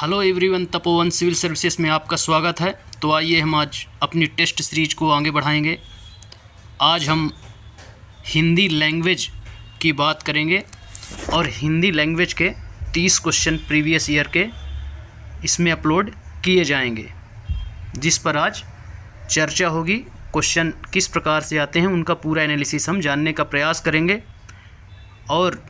Hello everyone, Tapovan civil services में आपका स्वागत है। तो आइए हम आज अपनी टेस्ट सीरीज को आगे बढ़ाएंगे। आज हम हिंदी लैंग्वेज की बात करेंगे और हिंदी लैंग्वेज के 30 क्वेश्चन प्रीवियस ईयर के इसमें अपलोड किए जाएंगे, जिस पर आज चर्चा होगी। क्वेश्चन किस प्रकार से आते हैं उनका पूरा एनालिसिस हम जानने का प्रयास करेंगे। और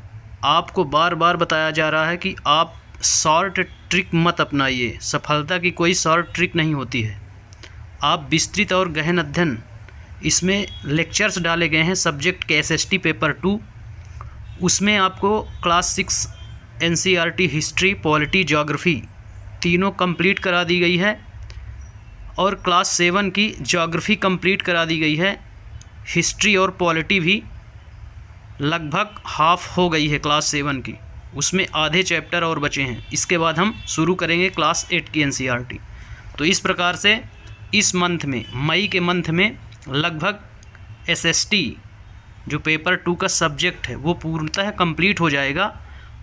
आपको बार बार बताया जा रहा है कि आप शॉर्ट ट्रिक मत अपनाइए, सफलता की कोई शॉर्ट ट्रिक नहीं होती है। आप विस्तृत और गहन अध्ययन, इसमें लेक्चर्स डाले गए हैं सब्जेक्ट के एसएसटी पेपर 2, उसमें आपको class 6 NCERT history, polity, geography तीनों कंप्लीट करा दी गई है और क्लास 7 की ज्योग्राफी कंप्लीट करा दी गई है। हिस्ट्री और पॉलिटी भी लगभग हाफ हो गई है क्लास 7 की, उसमें आधे चैप्टर और बचे हैं। इसके बाद हम शुरू करेंगे क्लास 8 की एनसीईआरटी। तो इस प्रकार से इस मंथ में, मई के मंथ में लगभग एसएसटी जो पेपर 2 का सब्जेक्ट है वो पूर्णतः कंप्लीट हो जाएगा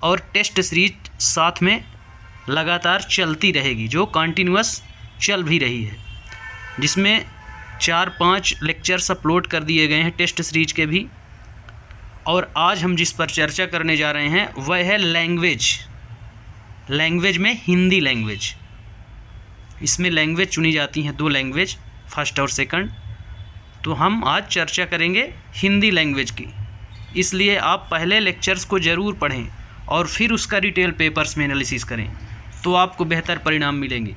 और टेस्ट सीरीज साथ में लगातार चलती रहेगी, जो कंटिन्यूअस चल भी रही है, जिसमें 4-5 लेक्चर्स अपलोड कर दिए गए हैं टेस्ट सीरीज के भी। और आज हम जिस पर चर्चा करने जा रहे हैं वह है लैंग्वेज में हिंदी लैंग्वेज। इसमें लैंग्वेज चुनी जाती हैं 2 लैंग्वेज, फर्स्ट और सेकंड। तो हम आज चर्चा करेंगे हिंदी लैंग्वेज की, इसलिए आप पहले लेक्चर्स को ज़रूर पढ़ें और फिर उसका डिटेल पेपर्स में एनालिसिस करें, तो आपको बेहतर परिणाम मिलेंगे।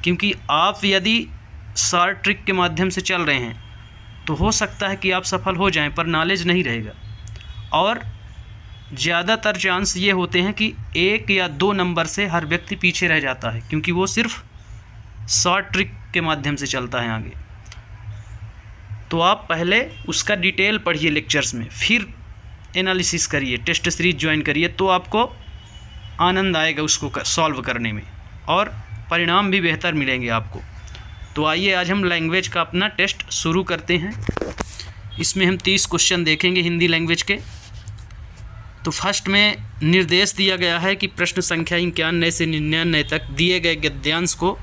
क्योंकि आप यदि शॉर्ट ट्रिक के माध्यम से चल रहे हैं तो हो सकता है कि आप सफल हो जाएं, पर नॉलेज नहीं रहेगा। और ज़्यादातर चांस ये होते हैं कि 1 या 2 नंबर से हर व्यक्ति पीछे रह जाता है, क्योंकि वो सिर्फ शॉर्ट ट्रिक के माध्यम से चलता है आगे। तो आप पहले उसका डिटेल पढ़िए लेक्चर्स में, फिर एनालिसिस करिए, टेस्ट सीरीज ज्वाइन करिए, तो आपको आनंद आएगा उसको सॉल्व करने में और परिणाम भी बेहतर मिलेंगे आपको। तो आइए आज हम लैंग्वेज का अपना टेस्ट शुरू करते हैं। इसमें हम 30 क्वेश्चन देखेंगे हिंदी लैंग्वेज के। तो फर्स्ट में निर्देश दिया गया है कि प्रश्न संख्या 91 से 99 तक दिए गए गद्यांश को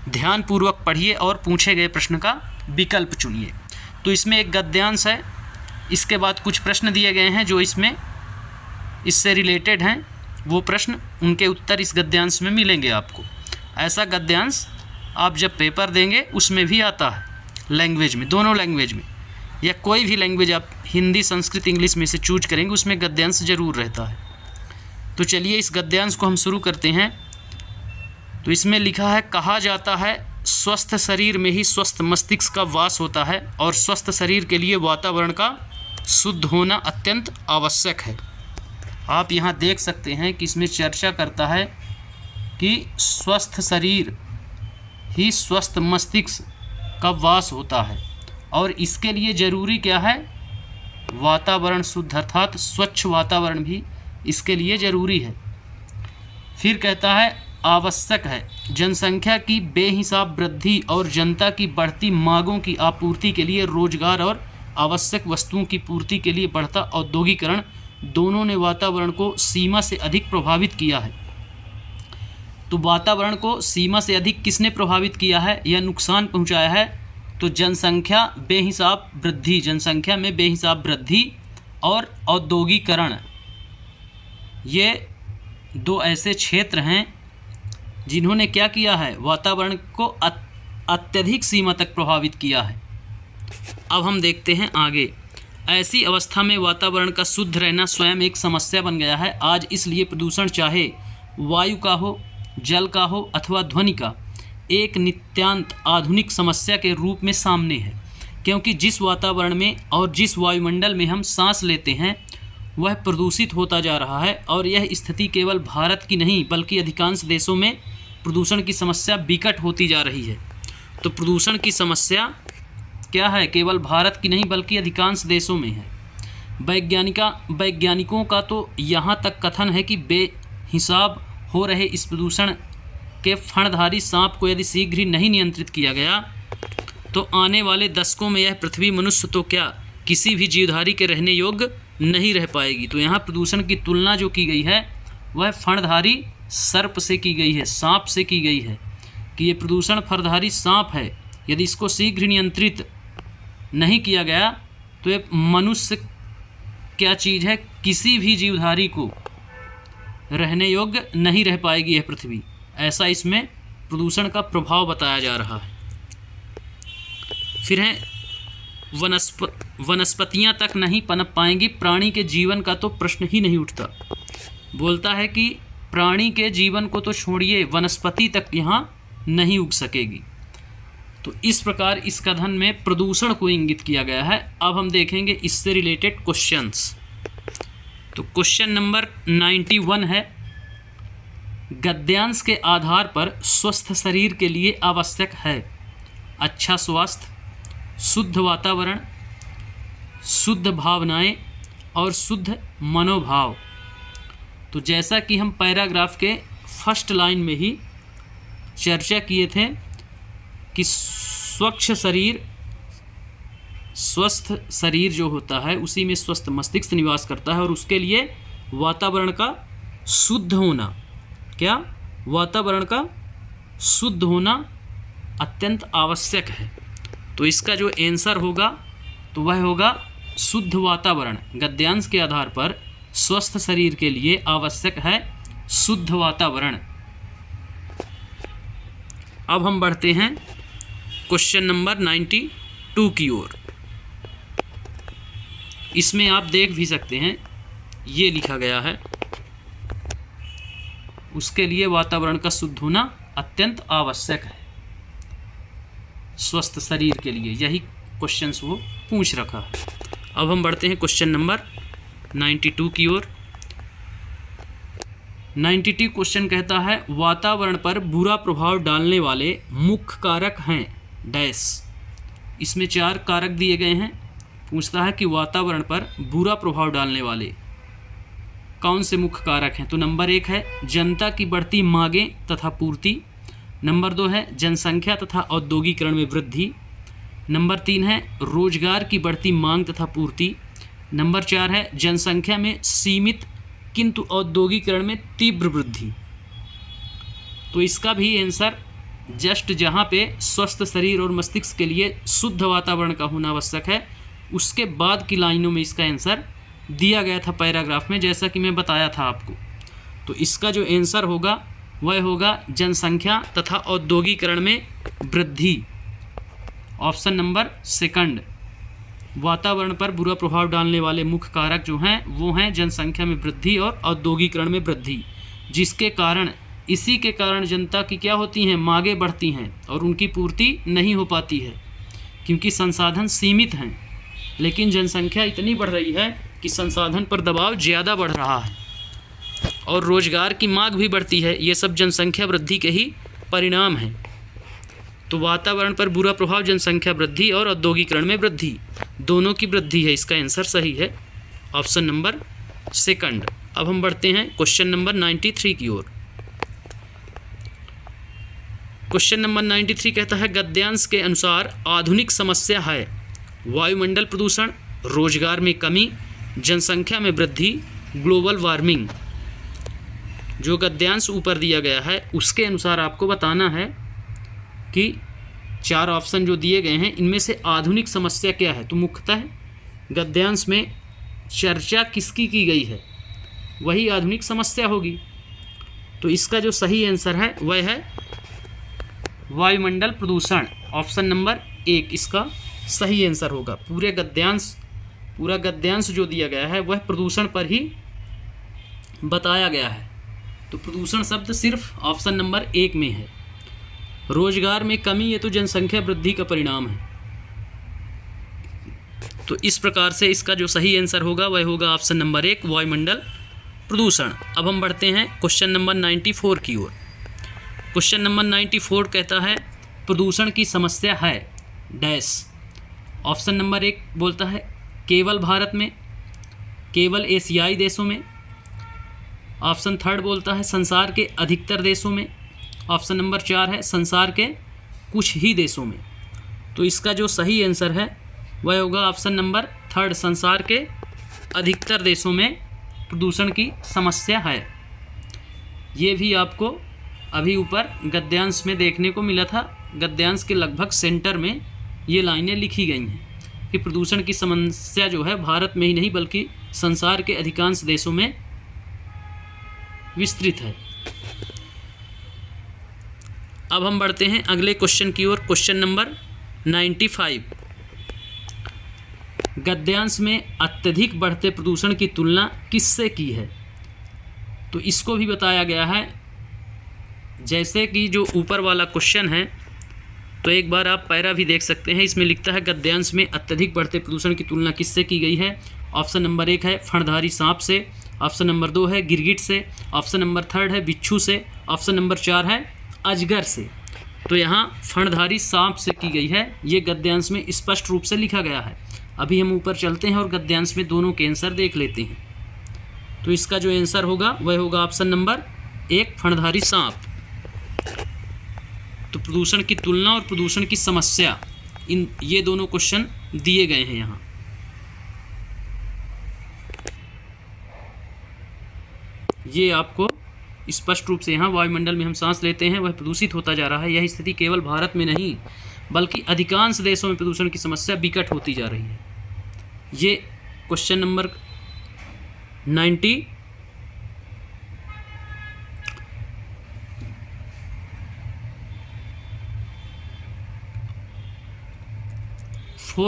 ध्यानपूर्वक पढ़िए और पूछे गए प्रश्न का विकल्प चुनिए। तो इसमें एक गद्यांश है, इसके बाद कुछ प्रश्न दिए गए हैं जो इससे रिलेटेड हैं। वो प्रश्न, उनके उत्तर इस गद्यांश में मिलेंगे आपको। ऐसा गद्यांश आप जब पेपर देंगे उसमें भी आता है, लैंग्वेज में, दोनों लैंग्वेज में, या कोई भी लैंग्वेज आप हिंदी, संस्कृत, इंग्लिश में से चूज करेंगे, उसमें गद्यांश जरूर रहता है। तो चलिए इस गद्यांश को हम शुरू करते हैं। तो इसमें लिखा है, कहा जाता है स्वस्थ शरीर में ही स्वस्थ मस्तिष्क का वास होता है और स्वस्थ शरीर के लिए वातावरण का शुद्ध होना अत्यंत आवश्यक है। आप यहाँ देख सकते हैं कि इसमें चर्चा करता है कि स्वस्थ शरीर ही स्वस्थ मस्तिष्क का वास होता है और इसके लिए ज़रूरी क्या है, वातावरण शुद्ध, अर्थात स्वच्छ वातावरण भी इसके लिए ज़रूरी है। फिर कहता है, आवश्यक है जनसंख्या की बेहिसाब वृद्धि और जनता की बढ़ती मांगों की आपूर्ति के लिए रोजगार और आवश्यक वस्तुओं की पूर्ति के लिए बढ़ता औद्योगिकरण दोनों ने वातावरण को सीमा से अधिक प्रभावित किया है। तो वातावरण को सीमा से अधिक किसने प्रभावित किया है या नुकसान पहुंचाया है? तो जनसंख्या बेहिसाब वृद्धि, जनसंख्या में बेहिसाब वृद्धि और औद्योगिकरण, ये 2 ऐसे क्षेत्र हैं जिन्होंने क्या किया है, वातावरण को अत्यधिक सीमा तक प्रभावित किया है। अब हम देखते हैं आगे। ऐसी अवस्था में वातावरण का शुद्ध रहना स्वयं एक समस्या बन गया है आज। इसलिए प्रदूषण चाहे वायु का हो, जल का हो अथवा ध्वनि का, एक नित्यांत आधुनिक समस्या के रूप में सामने है। क्योंकि जिस वातावरण में और जिस वायुमंडल में हम सांस लेते हैं वह प्रदूषित होता जा रहा है और यह स्थिति केवल भारत की नहीं बल्कि अधिकांश देशों में प्रदूषण की समस्या विकट होती जा रही है। तो प्रदूषण की समस्या क्या है, केवल भारत की नहीं बल्कि अधिकांश देशों में है। वैज्ञानिकों का तो यहाँ तक कथन है कि बेहिसाब हो रहे इस प्रदूषण के फणधारी सांप को यदि शीघ्र ही नहीं नियंत्रित किया गया तो आने वाले दशकों में यह पृथ्वी मनुष्य तो क्या किसी भी जीवधारी के रहने योग्य नहीं रह पाएगी। तो यहाँ प्रदूषण की तुलना जो की गई है वह फणधारी सर्प से की गई है, सांप से की गई है कि ये प्रदूषण फरधारी सांप है, यदि इसको शीघ्र नियंत्रित नहीं किया गया तो ये मनुष्य क्या चीज़ है, किसी भी जीवधारी को रहने योग्य नहीं रह पाएगी यह पृथ्वी। ऐसा इसमें प्रदूषण का प्रभाव बताया जा रहा है। फिर है वनस्पतियां तक नहीं पनप पाएंगी, प्राणी के जीवन का तो प्रश्न ही नहीं उठता। बोलता है कि प्राणी के जीवन को तो छोड़िए, वनस्पति तक यहाँ नहीं उग सकेगी। तो इस प्रकार इस कथन में प्रदूषण को इंगित किया गया है। अब हम देखेंगे इससे रिलेटेड क्वेश्चंस। तो क्वेश्चन नंबर 91 है, गद्यांश के आधार पर स्वस्थ शरीर के लिए आवश्यक है अच्छा स्वास्थ्य, शुद्ध वातावरण, शुद्ध भावनाएं और शुद्ध मनोभाव। तो जैसा कि हम पैराग्राफ के फर्स्ट लाइन में ही चर्चा किए थे कि स्वस्थ शरीर जो होता है उसी में स्वस्थ मस्तिष्क निवास करता है और उसके लिए वातावरण का शुद्ध होना, क्या वातावरण का शुद्ध होना अत्यंत आवश्यक है। तो इसका जो आंसर होगा तो वह होगा शुद्ध वातावरण। गद्यांश के आधार पर स्वस्थ शरीर के लिए आवश्यक है शुद्ध वातावरण। अब हम बढ़ते हैं क्वेश्चन नंबर 92 की ओर। इसमें आप देख भी सकते हैं, ये लिखा गया है, उसके लिए वातावरण का शुद्ध होना अत्यंत आवश्यक है स्वस्थ शरीर के लिए। यही क्वेश्चंस वो पूछ रखा है। अब हम बढ़ते हैं क्वेश्चन नंबर 92 की ओर। 92 क्वेश्चन कहता है, वातावरण पर बुरा प्रभाव डालने वाले मुख्य कारक हैं डैश। इसमें 4 कारक दिए गए हैं। पूछता है कि वातावरण पर बुरा प्रभाव डालने वाले कौन से मुख्य कारक हैं। तो नंबर 1 है जनता की बढ़ती मांगें तथा पूर्ति। नंबर 2 है जनसंख्या तथा औद्योगिकरण में वृद्धि। नंबर 3 है रोजगार की बढ़ती मांग तथा पूर्ति। नंबर 4 है जनसंख्या में सीमित किंतु औद्योगिकरण में तीव्र वृद्धि। तो इसका भी आंसर जस्ट जहाँ पे स्वस्थ शरीर और मस्तिष्क के लिए शुद्ध वातावरण का होना आवश्यक है, उसके बाद की लाइनों में इसका आंसर दिया गया था पैराग्राफ में, जैसा कि मैं बताया था आपको। तो इसका जो आंसर होगा वह होगा जनसंख्या तथा औद्योगिकरण में वृद्धि। Option number 2। वातावरण पर बुरा प्रभाव डालने वाले मुख्य कारक जो हैं वो हैं जनसंख्या में वृद्धि और औद्योगिकरण में वृद्धि, जिसके कारण इसी के कारण जनता की क्या होती हैं, मांगें बढ़ती हैं और उनकी पूर्ति नहीं हो पाती है क्योंकि संसाधन सीमित हैं। लेकिन जनसंख्या इतनी बढ़ रही है कि संसाधन पर दबाव ज़्यादा बढ़ रहा है और रोजगार की मांग भी बढ़ती है। ये सब जनसंख्या वृद्धि के ही परिणाम हैं। तो वातावरण पर बुरा प्रभाव जनसंख्या वृद्धि और औद्योगिकरण में वृद्धि, दोनों की वृद्धि है। इसका आंसर सही है ऑप्शन नंबर 2। अब हम बढ़ते हैं क्वेश्चन नंबर 93 की ओर। क्वेश्चन नंबर 93 कहता है, गद्यांश के अनुसार आधुनिक समस्या है वायुमंडल प्रदूषण, रोजगार में कमी, जनसंख्या में वृद्धि, ग्लोबल वार्मिंग। जो गद्यांश ऊपर दिया गया है उसके अनुसार आपको बताना है कि 4 ऑप्शन जो दिए गए हैं इनमें से आधुनिक समस्या क्या है। तो मुख्यतः गद्यांश में चर्चा किसकी की गई है वही आधुनिक समस्या होगी। तो इसका जो सही आंसर है वह है वायुमंडल प्रदूषण। ऑप्शन नंबर 1 इसका सही आंसर होगा। पूरा गद्यांश जो दिया गया है वह प्रदूषण पर ही बताया गया है। तो प्रदूषण शब्द सिर्फ ऑप्शन नंबर 1 में है। रोजगार में कमी ये तो जनसंख्या वृद्धि का परिणाम है। तो इस प्रकार से इसका जो सही आंसर होगा वह होगा ऑप्शन नंबर 1 वायुमंडल प्रदूषण। अब हम बढ़ते हैं क्वेश्चन नंबर 94 की ओर। क्वेश्चन नंबर 94 कहता है, प्रदूषण की समस्या है डैश। ऑप्शन नंबर 1 बोलता है केवल भारत में, केवल एशियाई देशों में। ऑप्शन 3 बोलता है संसार के अधिकतर देशों में। ऑप्शन नंबर 4 है संसार के कुछ ही देशों में। तो इसका जो सही आंसर है वह होगा ऑप्शन नंबर 3 संसार के अधिकतर देशों में प्रदूषण की समस्या है। ये भी आपको अभी ऊपर गद्यांश में देखने को मिला था। गद्यांश के लगभग सेंटर में ये लाइनें लिखी गई हैं कि प्रदूषण की समस्या जो है भारत में ही नहीं बल्कि संसार के अधिकांश देशों में विस्तृत है। अब हम बढ़ते हैं अगले क्वेश्चन की ओर। Question number 95। गद्यांश में अत्यधिक बढ़ते प्रदूषण की तुलना किससे की है? तो इसको भी बताया गया है जैसे कि जो ऊपर वाला क्वेश्चन है। तो एक बार आप पैरा भी देख सकते हैं। इसमें लिखता है गद्यांश में अत्यधिक बढ़ते प्रदूषण की तुलना किससे की गई है? ऑप्शन नंबर 1 है फणधारी सांप से, ऑप्शन नंबर 2 है गिरगिट से, ऑप्शन नंबर 3 है बिच्छू से, ऑप्शन नंबर 4 है अजगर से। तो यहाँ फणधारी सांप से की गई है, ये गद्यांश में स्पष्ट रूप से लिखा गया है। अभी हम ऊपर चलते हैं और गद्यांश में दोनों के आंसर देख लेते हैं। तो इसका जो आंसर होगा वह होगा ऑप्शन नंबर 1 फणधारी सांप। तो प्रदूषण की तुलना और प्रदूषण की समस्या, ये दोनों क्वेश्चन दिए गए हैं यहाँ। ये आपको स्पष्ट रूप से यहाँ वायुमंडल में हम सांस लेते हैं वह प्रदूषित होता जा रहा है। यह स्थिति केवल भारत में नहीं बल्कि अधिकांश देशों में प्रदूषण की समस्या विकट होती जा रही है। ये क्वेश्चन नंबर 94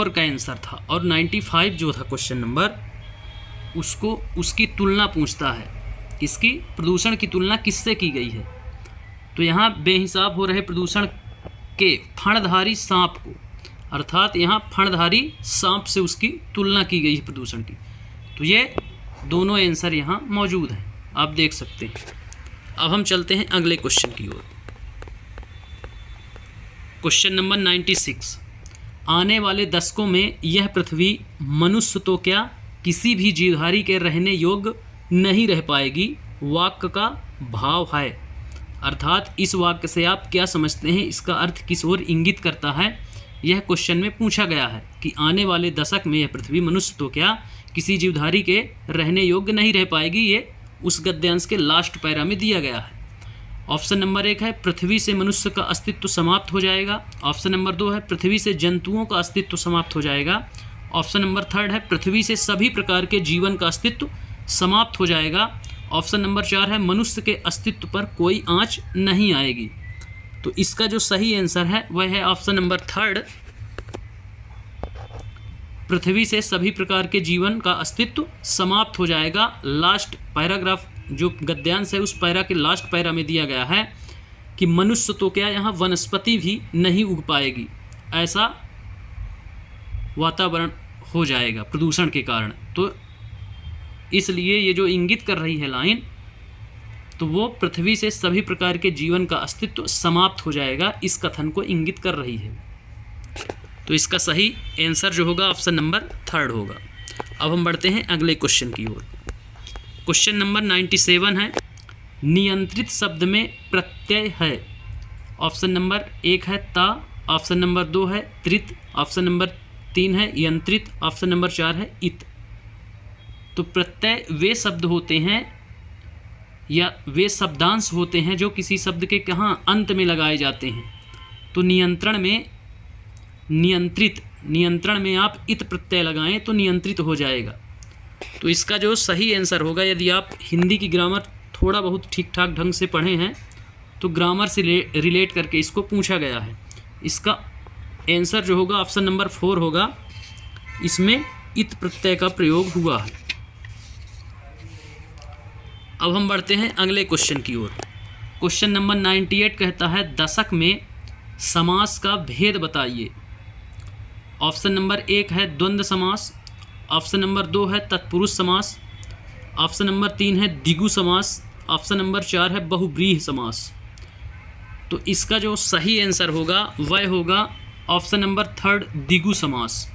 का आंसर था। और 95 जो था क्वेश्चन नंबर, उसको उसकी तुलना पूछता है। किसकी? प्रदूषण की तुलना किससे की गई है? तो यहाँ बेहिसाब हो रहे प्रदूषण के फणधारी सांप को, अर्थात यहाँ फणधारी सांप से उसकी तुलना की गई है प्रदूषण की। तो ये दोनों आंसर यहाँ मौजूद हैं, आप देख सकते हैं। अब हम चलते हैं अगले क्वेश्चन की ओर। Question number 96। आने वाले दशकों में यह पृथ्वी मनुष्य तो क्या किसी भी जीवधारी के रहने योग्य नहीं रह पाएगी वाक्य का भाव है। अर्थात इस वाक्य से आप क्या समझते हैं, इसका अर्थ किस ओर इंगित करता है, यह क्वेश्चन में पूछा गया है कि आने वाले दशक में यह पृथ्वी मनुष्य तो क्या किसी जीवधारी के रहने योग्य नहीं रह पाएगी। ये उस गद्यांश के लास्ट पैरा में दिया गया है। ऑप्शन नंबर 1 है पृथ्वी से मनुष्य का अस्तित्व समाप्त हो जाएगा। ऑप्शन नंबर 2 है पृथ्वी से जंतुओं का अस्तित्व समाप्त हो जाएगा। ऑप्शन नंबर 3 है पृथ्वी से सभी प्रकार के जीवन का अस्तित्व समाप्त हो जाएगा। ऑप्शन नंबर 4 है मनुष्य के अस्तित्व पर कोई आँच नहीं आएगी। तो इसका जो सही आंसर है वह है ऑप्शन नंबर 3, पृथ्वी से सभी प्रकार के जीवन का अस्तित्व समाप्त हो जाएगा। लास्ट पैराग्राफ जो गद्यांश है उस पैरा के लास्ट पैरा में दिया गया है कि मनुष्य तो क्या यहाँ वनस्पति भी नहीं उग पाएगी, ऐसा वातावरण हो जाएगा प्रदूषण के कारण। तो इसलिए ये जो इंगित कर रही है लाइन, तो वो पृथ्वी से सभी प्रकार के जीवन का अस्तित्व समाप्त हो जाएगा, इस कथन को इंगित कर रही है। तो इसका सही आंसर जो होगा ऑप्शन नंबर 3 होगा। अब हम बढ़ते हैं अगले क्वेश्चन की ओर। क्वेश्चन नंबर 97 है नियंत्रित शब्द में प्रत्यय है। ऑप्शन नंबर 1 है ता, ऑप्शन नंबर 2 है त्रित, ऑप्शन नंबर 3 है यंत्रित, ऑप्शन नंबर 4 है इत। तो प्रत्यय वे शब्द होते हैं या वे शब्दांश होते हैं जो किसी शब्द के कहाँ अंत में लगाए जाते हैं। तो नियंत्रण में आप इत प्रत्यय लगाएं तो नियंत्रित हो जाएगा। तो इसका जो सही आंसर होगा, यदि आप हिंदी की ग्रामर थोड़ा बहुत ठीक ठाक ढंग से पढ़े हैं तो ग्रामर से रिलेट करके इसको पूछा गया है। इसका आंसर जो होगा ऑप्शन नंबर 4 होगा, इसमें इत प्रत्यय का प्रयोग हुआ है। अब हम बढ़ते हैं अगले क्वेश्चन की ओर। क्वेश्चन नंबर 98 कहता है दशक में समास का भेद बताइए। ऑप्शन नंबर 1 है द्वंद्व समास, ऑप्शन नंबर 2 है तत्पुरुष समास, ऑप्शन नंबर 3 है द्विगु समास, ऑप्शन नंबर 4 है बहुव्रीहि समास। तो इसका जो सही आंसर होगा वह होगा ऑप्शन नंबर 3 द्विगु समास।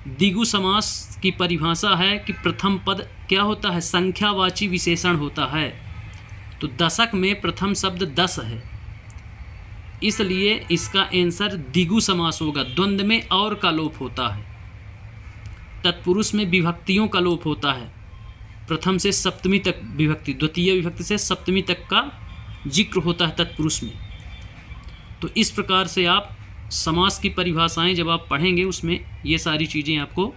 द्विगु समास की परिभाषा है कि प्रथम पद क्या होता है, संख्यावाची विशेषण होता है। तो दशक में प्रथम शब्द 10 है, इसलिए इसका आंसर द्विगु समास होगा। द्वंद्व में और का लोप होता है, तत्पुरुष में विभक्तियों का लोप होता है, प्रथम से सप्तमी तक विभक्ति, द्वितीय विभक्ति से सप्तमी तक का जिक्र होता है तत्पुरुष में। तो इस प्रकार से आप समास की परिभाषाएं जब आप पढ़ेंगे उसमें ये सारी चीज़ें आपको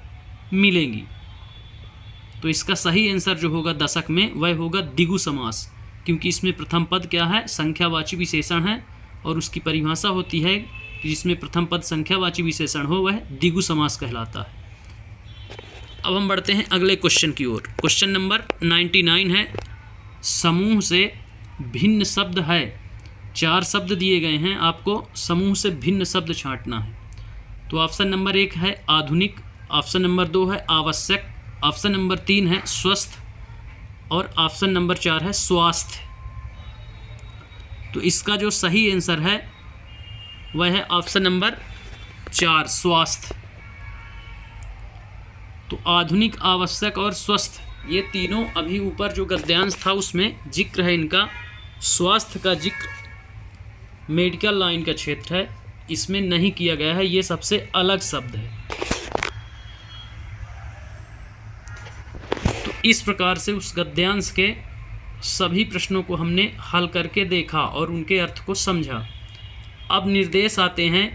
मिलेंगी। तो इसका सही आंसर जो होगा दशक में वह होगा द्विगु समास, क्योंकि इसमें प्रथम पद क्या है, संख्यावाची विशेषण है, और उसकी परिभाषा होती है कि जिसमें प्रथम पद संख्यावाची विशेषण हो वह द्विगु समास कहलाता है। अब हम बढ़ते हैं अगले क्वेश्चन की ओर। क्वेश्चन नंबर 99 है, समूह से भिन्न शब्द है। 4 शब्द दिए गए हैं, आपको समूह से भिन्न शब्द छांटना है। तो ऑप्शन नंबर 1 है आधुनिक, ऑप्शन नंबर 2 है आवश्यक, ऑप्शन नंबर 3 है स्वस्थ, और ऑप्शन नंबर 4 है स्वास्थ्य। तो इसका जो सही आंसर है वह है ऑप्शन नंबर 4 स्वास्थ्य। तो आधुनिक, आवश्यक और स्वस्थ ये तीनों अभी ऊपर जो गद्यांश था उसमें जिक्र है इनका। स्वास्थ्य का जिक्र मेडिकल लाइन का क्षेत्र है, इसमें नहीं किया गया है, ये सबसे अलग शब्द है। तो इस प्रकार से उस गद्यांश के सभी प्रश्नों को हमने हल करके देखा और उनके अर्थ को समझा। अब निर्देश आते हैं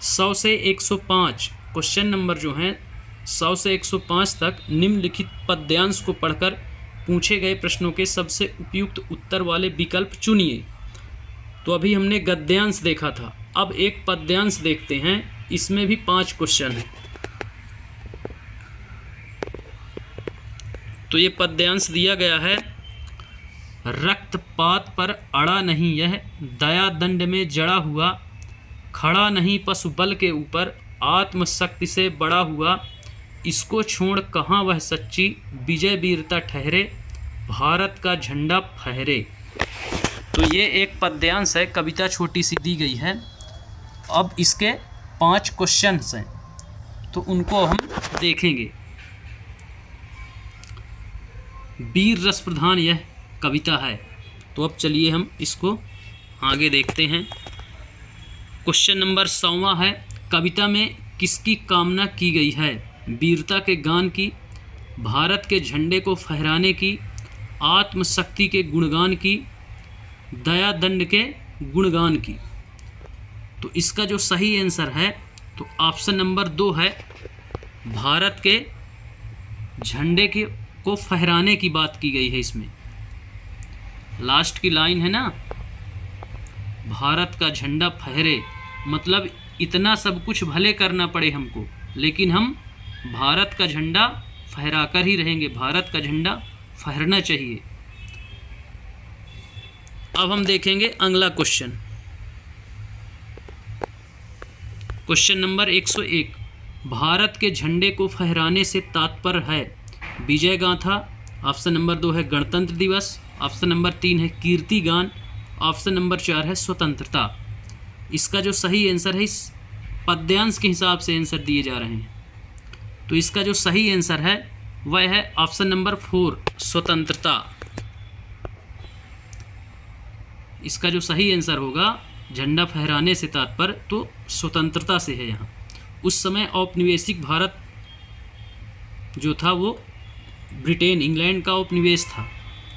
100 से 105। क्वेश्चन नंबर जो हैं 100 से 105 तक निम्नलिखित पद्यांश को पढ़कर पूछे गए प्रश्नों के सबसे उपयुक्त उत्तर वाले विकल्प चुनिए। तो अभी हमने गद्यांश देखा था, अब एक पद्यांश देखते हैं, इसमें भी 5 क्वेश्चन हैं। तो ये पद्यांश दिया गया है, रक्तपात पर अड़ा नहीं यह, दया दंड में जड़ा हुआ, खड़ा नहीं पशु बल के ऊपर, आत्मशक्ति से बड़ा हुआ, इसको छोड़ कहाँ वह सच्ची, विजय वीरता ठहरे, भारत का झंडा फहरे। तो ये एक पद्यांश है, कविता छोटी सी दी गई है। अब इसके 5 क्वेश्चन हैं, तो उनको हम देखेंगे। वीर रस प्रधान यह कविता है। तो अब चलिए हम इसको आगे देखते हैं। क्वेश्चन नंबर 100वां है, कविता में किसकी कामना की गई है? वीरता के गान की, भारत के झंडे को फहराने की, आत्मशक्ति के गुणगान की, दया दंड के गुणगान की। तो इसका जो सही आंसर है तो ऑप्शन नंबर 2 है, भारत के झंडे के को फहराने की बात की गई है। इसमें लास्ट की लाइन है ना, भारत का झंडा फहरे, मतलब इतना सब कुछ भले करना पड़े हमको, लेकिन हम भारत का झंडा फहरा कर ही रहेंगे, भारत का झंडा फहरना चाहिए। अब हम देखेंगे अगला क्वेश्चन। क्वेश्चन नंबर 101, भारत के झंडे को फहराने से तात्पर्य है विजय गाथा, ऑप्शन नंबर 2 है गणतंत्र दिवस, ऑप्शन नंबर 3 है कीर्ति गान, ऑप्शन नंबर 4 है स्वतंत्रता। इसका जो सही आंसर है, इस पद्यांश के हिसाब से आंसर दिए जा रहे हैं, तो इसका जो सही आंसर है वह है ऑप्शन नंबर 4 स्वतंत्रता। इसका जो सही आंसर होगा, झंडा फहराने से तात्पर्य तो स्वतंत्रता से है। यहाँ उस समय औपनिवेशिक भारत जो था वो ब्रिटेन, इंग्लैंड का उपनिवेश था,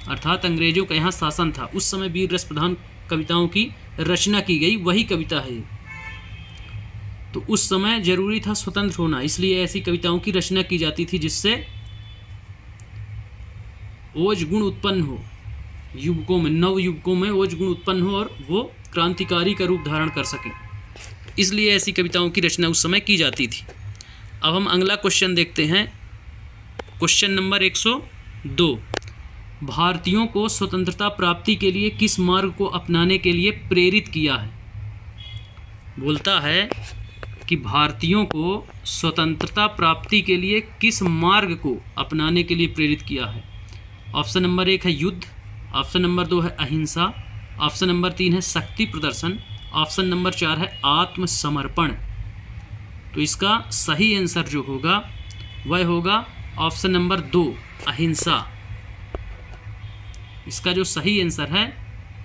अर्थात अंग्रेजों का यहाँ शासन था। उस समय वीर रस प्रधान कविताओं की रचना की गई, वही कविता है। तो उस समय जरूरी था स्वतंत्र होना, इसलिए ऐसी कविताओं की रचना की जाती थी जिससे ओज गुण उत्पन्न हो, युवकों में, नव युवकों में ओज गुण उत्पन्न हो और वो क्रांतिकारी का रूप धारण कर सके, इसलिए ऐसी कविताओं की रचना उस समय की जाती थी। अब हम अगला क्वेश्चन देखते हैं। क्वेश्चन नंबर 102, भारतीयों को स्वतंत्रता प्राप्ति के लिए किस मार्ग को अपनाने के लिए प्रेरित किया है? बोलता है कि भारतीयों को स्वतंत्रता प्राप्ति के लिए किस मार्ग को अपनाने के लिए प्रेरित किया है? ऑप्शन नंबर 1 है युद्ध, ऑप्शन नंबर 2 है अहिंसा, ऑप्शन नंबर 3 है शक्ति प्रदर्शन, ऑप्शन नंबर 4 है आत्मसमर्पण। तो इसका सही आंसर जो होगा वह होगा ऑप्शन नंबर 2 अहिंसा। इसका जो सही आंसर है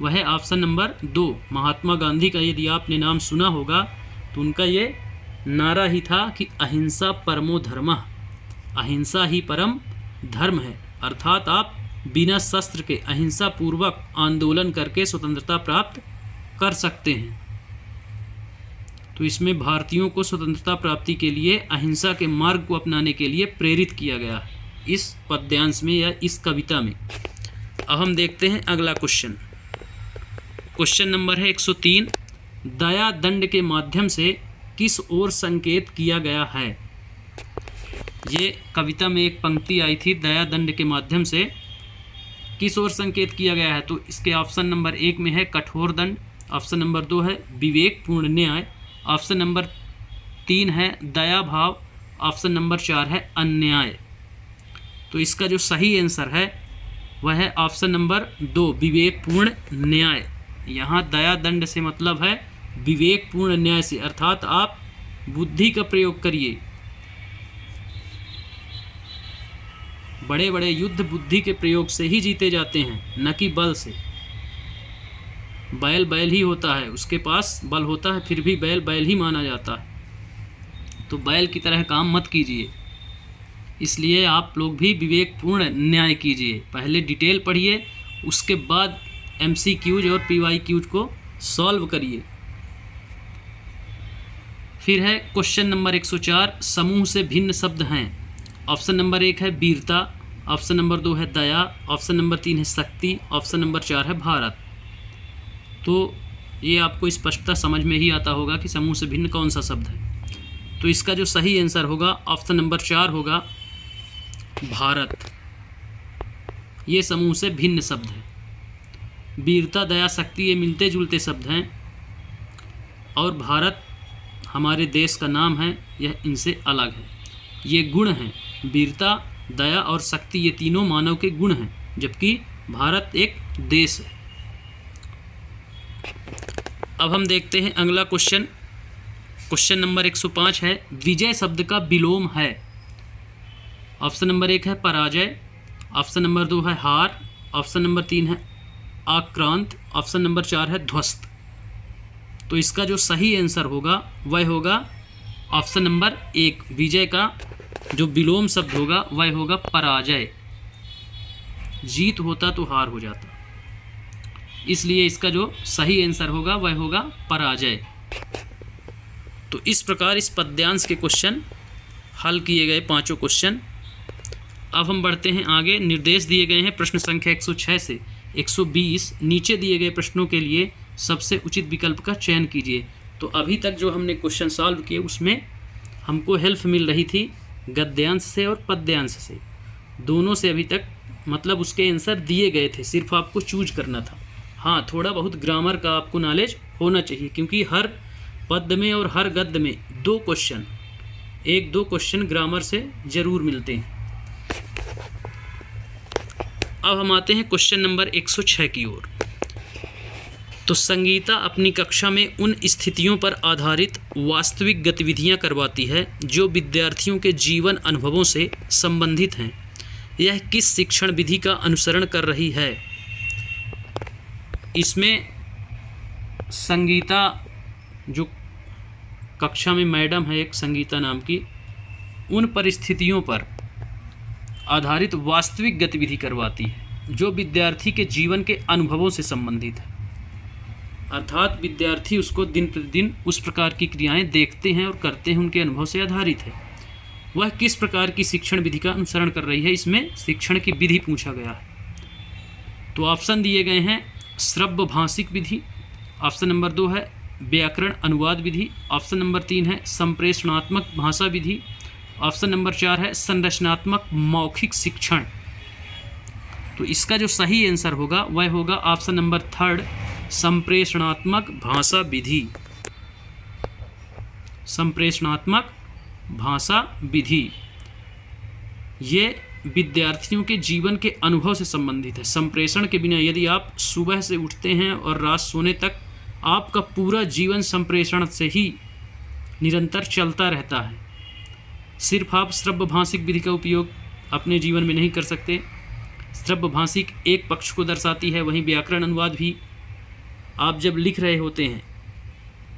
वह है ऑप्शन नंबर 2 महात्मा गांधी का। यदि आपने नाम सुना होगा तो उनका ये नारा ही था कि अहिंसा परमो धर्मः, अहिंसा ही परम धर्म है, अर्थात आप बिना शस्त्र के अहिंसा पूर्वक आंदोलन करके स्वतंत्रता प्राप्त कर सकते हैं। तो इसमें भारतीयों को स्वतंत्रता प्राप्ति के लिए अहिंसा के मार्ग को अपनाने के लिए प्रेरित किया गया है इस पद्यांश में या इस कविता में। अब हम देखते हैं अगला क्वेश्चन। क्वेश्चन नंबर है 103। दया दंड के माध्यम से किस ओर संकेत किया गया है? ये कविता में एक पंक्ति आई थी, दया दंड के माध्यम से किस ओर संकेत किया गया है? तो इसके ऑप्शन नंबर 1 में है कठोर दंड, ऑप्शन नंबर 2 है विवेकपूर्ण न्याय, ऑप्शन नंबर 3 है दया भाव, ऑप्शन नंबर 4 है अन्याय। तो इसका जो सही आंसर है वह है ऑप्शन नंबर 2 विवेकपूर्ण न्याय। यहाँ दया दंड से मतलब है विवेकपूर्ण न्याय से, अर्थात आप बुद्धि का प्रयोग करिए। बड़े बड़े युद्ध बुद्धि के प्रयोग से ही जीते जाते हैं, न कि बल से। बैल बैल ही होता है, उसके पास बल होता है फिर भी बैल बैल ही माना जाता है। तो बैल की तरह काम मत कीजिए, इसलिए आप लोग भी विवेकपूर्ण न्याय कीजिए। पहले डिटेल पढ़िए, उसके बाद MCQs और PYQs को सॉल्व करिए। फिर है क्वेश्चन नंबर 104। समूह से भिन्न शब्द हैं। ऑप्शन नंबर 1 है वीरता, ऑप्शन नंबर 2 है दया, ऑप्शन नंबर 3 है शक्ति, ऑप्शन नंबर 4 है भारत। तो ये आपको स्पष्टता समझ में ही आता होगा कि समूह से भिन्न कौन सा शब्द है। तो इसका जो सही आंसर होगा ऑप्शन नंबर 4 होगा भारत। ये समूह से भिन्न शब्द है। वीरता दया शक्ति ये मिलते जुलते शब्द हैं, और भारत हमारे देश का नाम है, यह इनसे अलग है। ये गुण हैं, वीरता दया और शक्ति ये तीनों मानव के गुण हैं, जबकि भारत एक देश है। अब हम देखते हैं अगला क्वेश्चन। क्वेश्चन नंबर 105 है विजय शब्द का विलोम है। ऑप्शन नंबर 1 है पराजय, ऑप्शन नंबर 2 है हार, ऑप्शन नंबर 3 है आक्रांत, ऑप्शन नंबर 4 है ध्वस्त। तो इसका जो सही आंसर होगा वह होगा ऑप्शन नंबर 1। विजय का जो विलोम शब्द होगा वह होगा पराजय। जीत होता तो हार हो जाता, इसलिए इसका जो सही आंसर होगा वह होगा पराजय। तो इस प्रकार इस पद्यांश के क्वेश्चन हल किए गए, पांचों क्वेश्चन। अब हम बढ़ते हैं आगे। निर्देश दिए गए हैं प्रश्न संख्या 106 से 120। नीचे दिए गए प्रश्नों के लिए सबसे उचित विकल्प का चयन कीजिए। तो अभी तक जो हमने क्वेश्चन सॉल्व किए उसमें हमको हेल्प मिल रही थी गद्यांश से और पद्यांश से, दोनों से अभी तक मतलब उसके आंसर दिए गए थे, सिर्फ आपको चूज करना था। हाँ, थोड़ा बहुत ग्रामर का आपको नॉलेज होना चाहिए, क्योंकि हर पद्य में और हर गद्य में 2 क्वेश्चन, 1-2 क्वेश्चन ग्रामर से ज़रूर मिलते हैं। अब हम आते हैं क्वेश्चन नंबर 106 की ओर। तो संगीता अपनी कक्षा में उन स्थितियों पर आधारित वास्तविक गतिविधियां करवाती है जो विद्यार्थियों के जीवन अनुभवों से संबंधित हैं। यह किस शिक्षण विधि का अनुसरण कर रही है? इसमें संगीता जो कक्षा में मैडम है एक संगीता नाम की, उन परिस्थितियों पर आधारित वास्तविक गतिविधि करवाती है जो विद्यार्थी के जीवन के अनुभवों से संबंधित है। अर्थात विद्यार्थी उसको दिन प्रतिदिन उस प्रकार की क्रियाएं देखते हैं और करते हैं, उनके अनुभव से आधारित है। वह किस प्रकार की शिक्षण विधि का अनुसरण कर रही है, इसमें शिक्षण की विधि पूछा गया है। तो ऑप्शन दिए गए हैं श्रव्य भाषिक विधि, ऑप्शन नंबर 2 है व्याकरण अनुवाद विधि, ऑप्शन नंबर 3 है संप्रेषणात्मक भाषा विधि, ऑप्शन नंबर 4 है संरचनात्मक मौखिक शिक्षण। तो इसका जो सही आंसर होगा वह होगा ऑप्शन नंबर 3 संप्रेषणात्मक भाषा विधि। संप्रेषणात्मक भाषा विधि ये विद्यार्थियों के जीवन के अनुभव से संबंधित है। संप्रेषण के बिना यदि आप सुबह से उठते हैं और रात सोने तक आपका पूरा जीवन संप्रेषण से ही निरंतर चलता रहता है। सिर्फ आप श्रव्य भाषिक विधि का उपयोग अपने जीवन में नहीं कर सकते। श्रव्य भाषिक एक पक्ष को दर्शाती है, वहीं व्याकरण अनुवाद भी आप जब लिख रहे होते हैं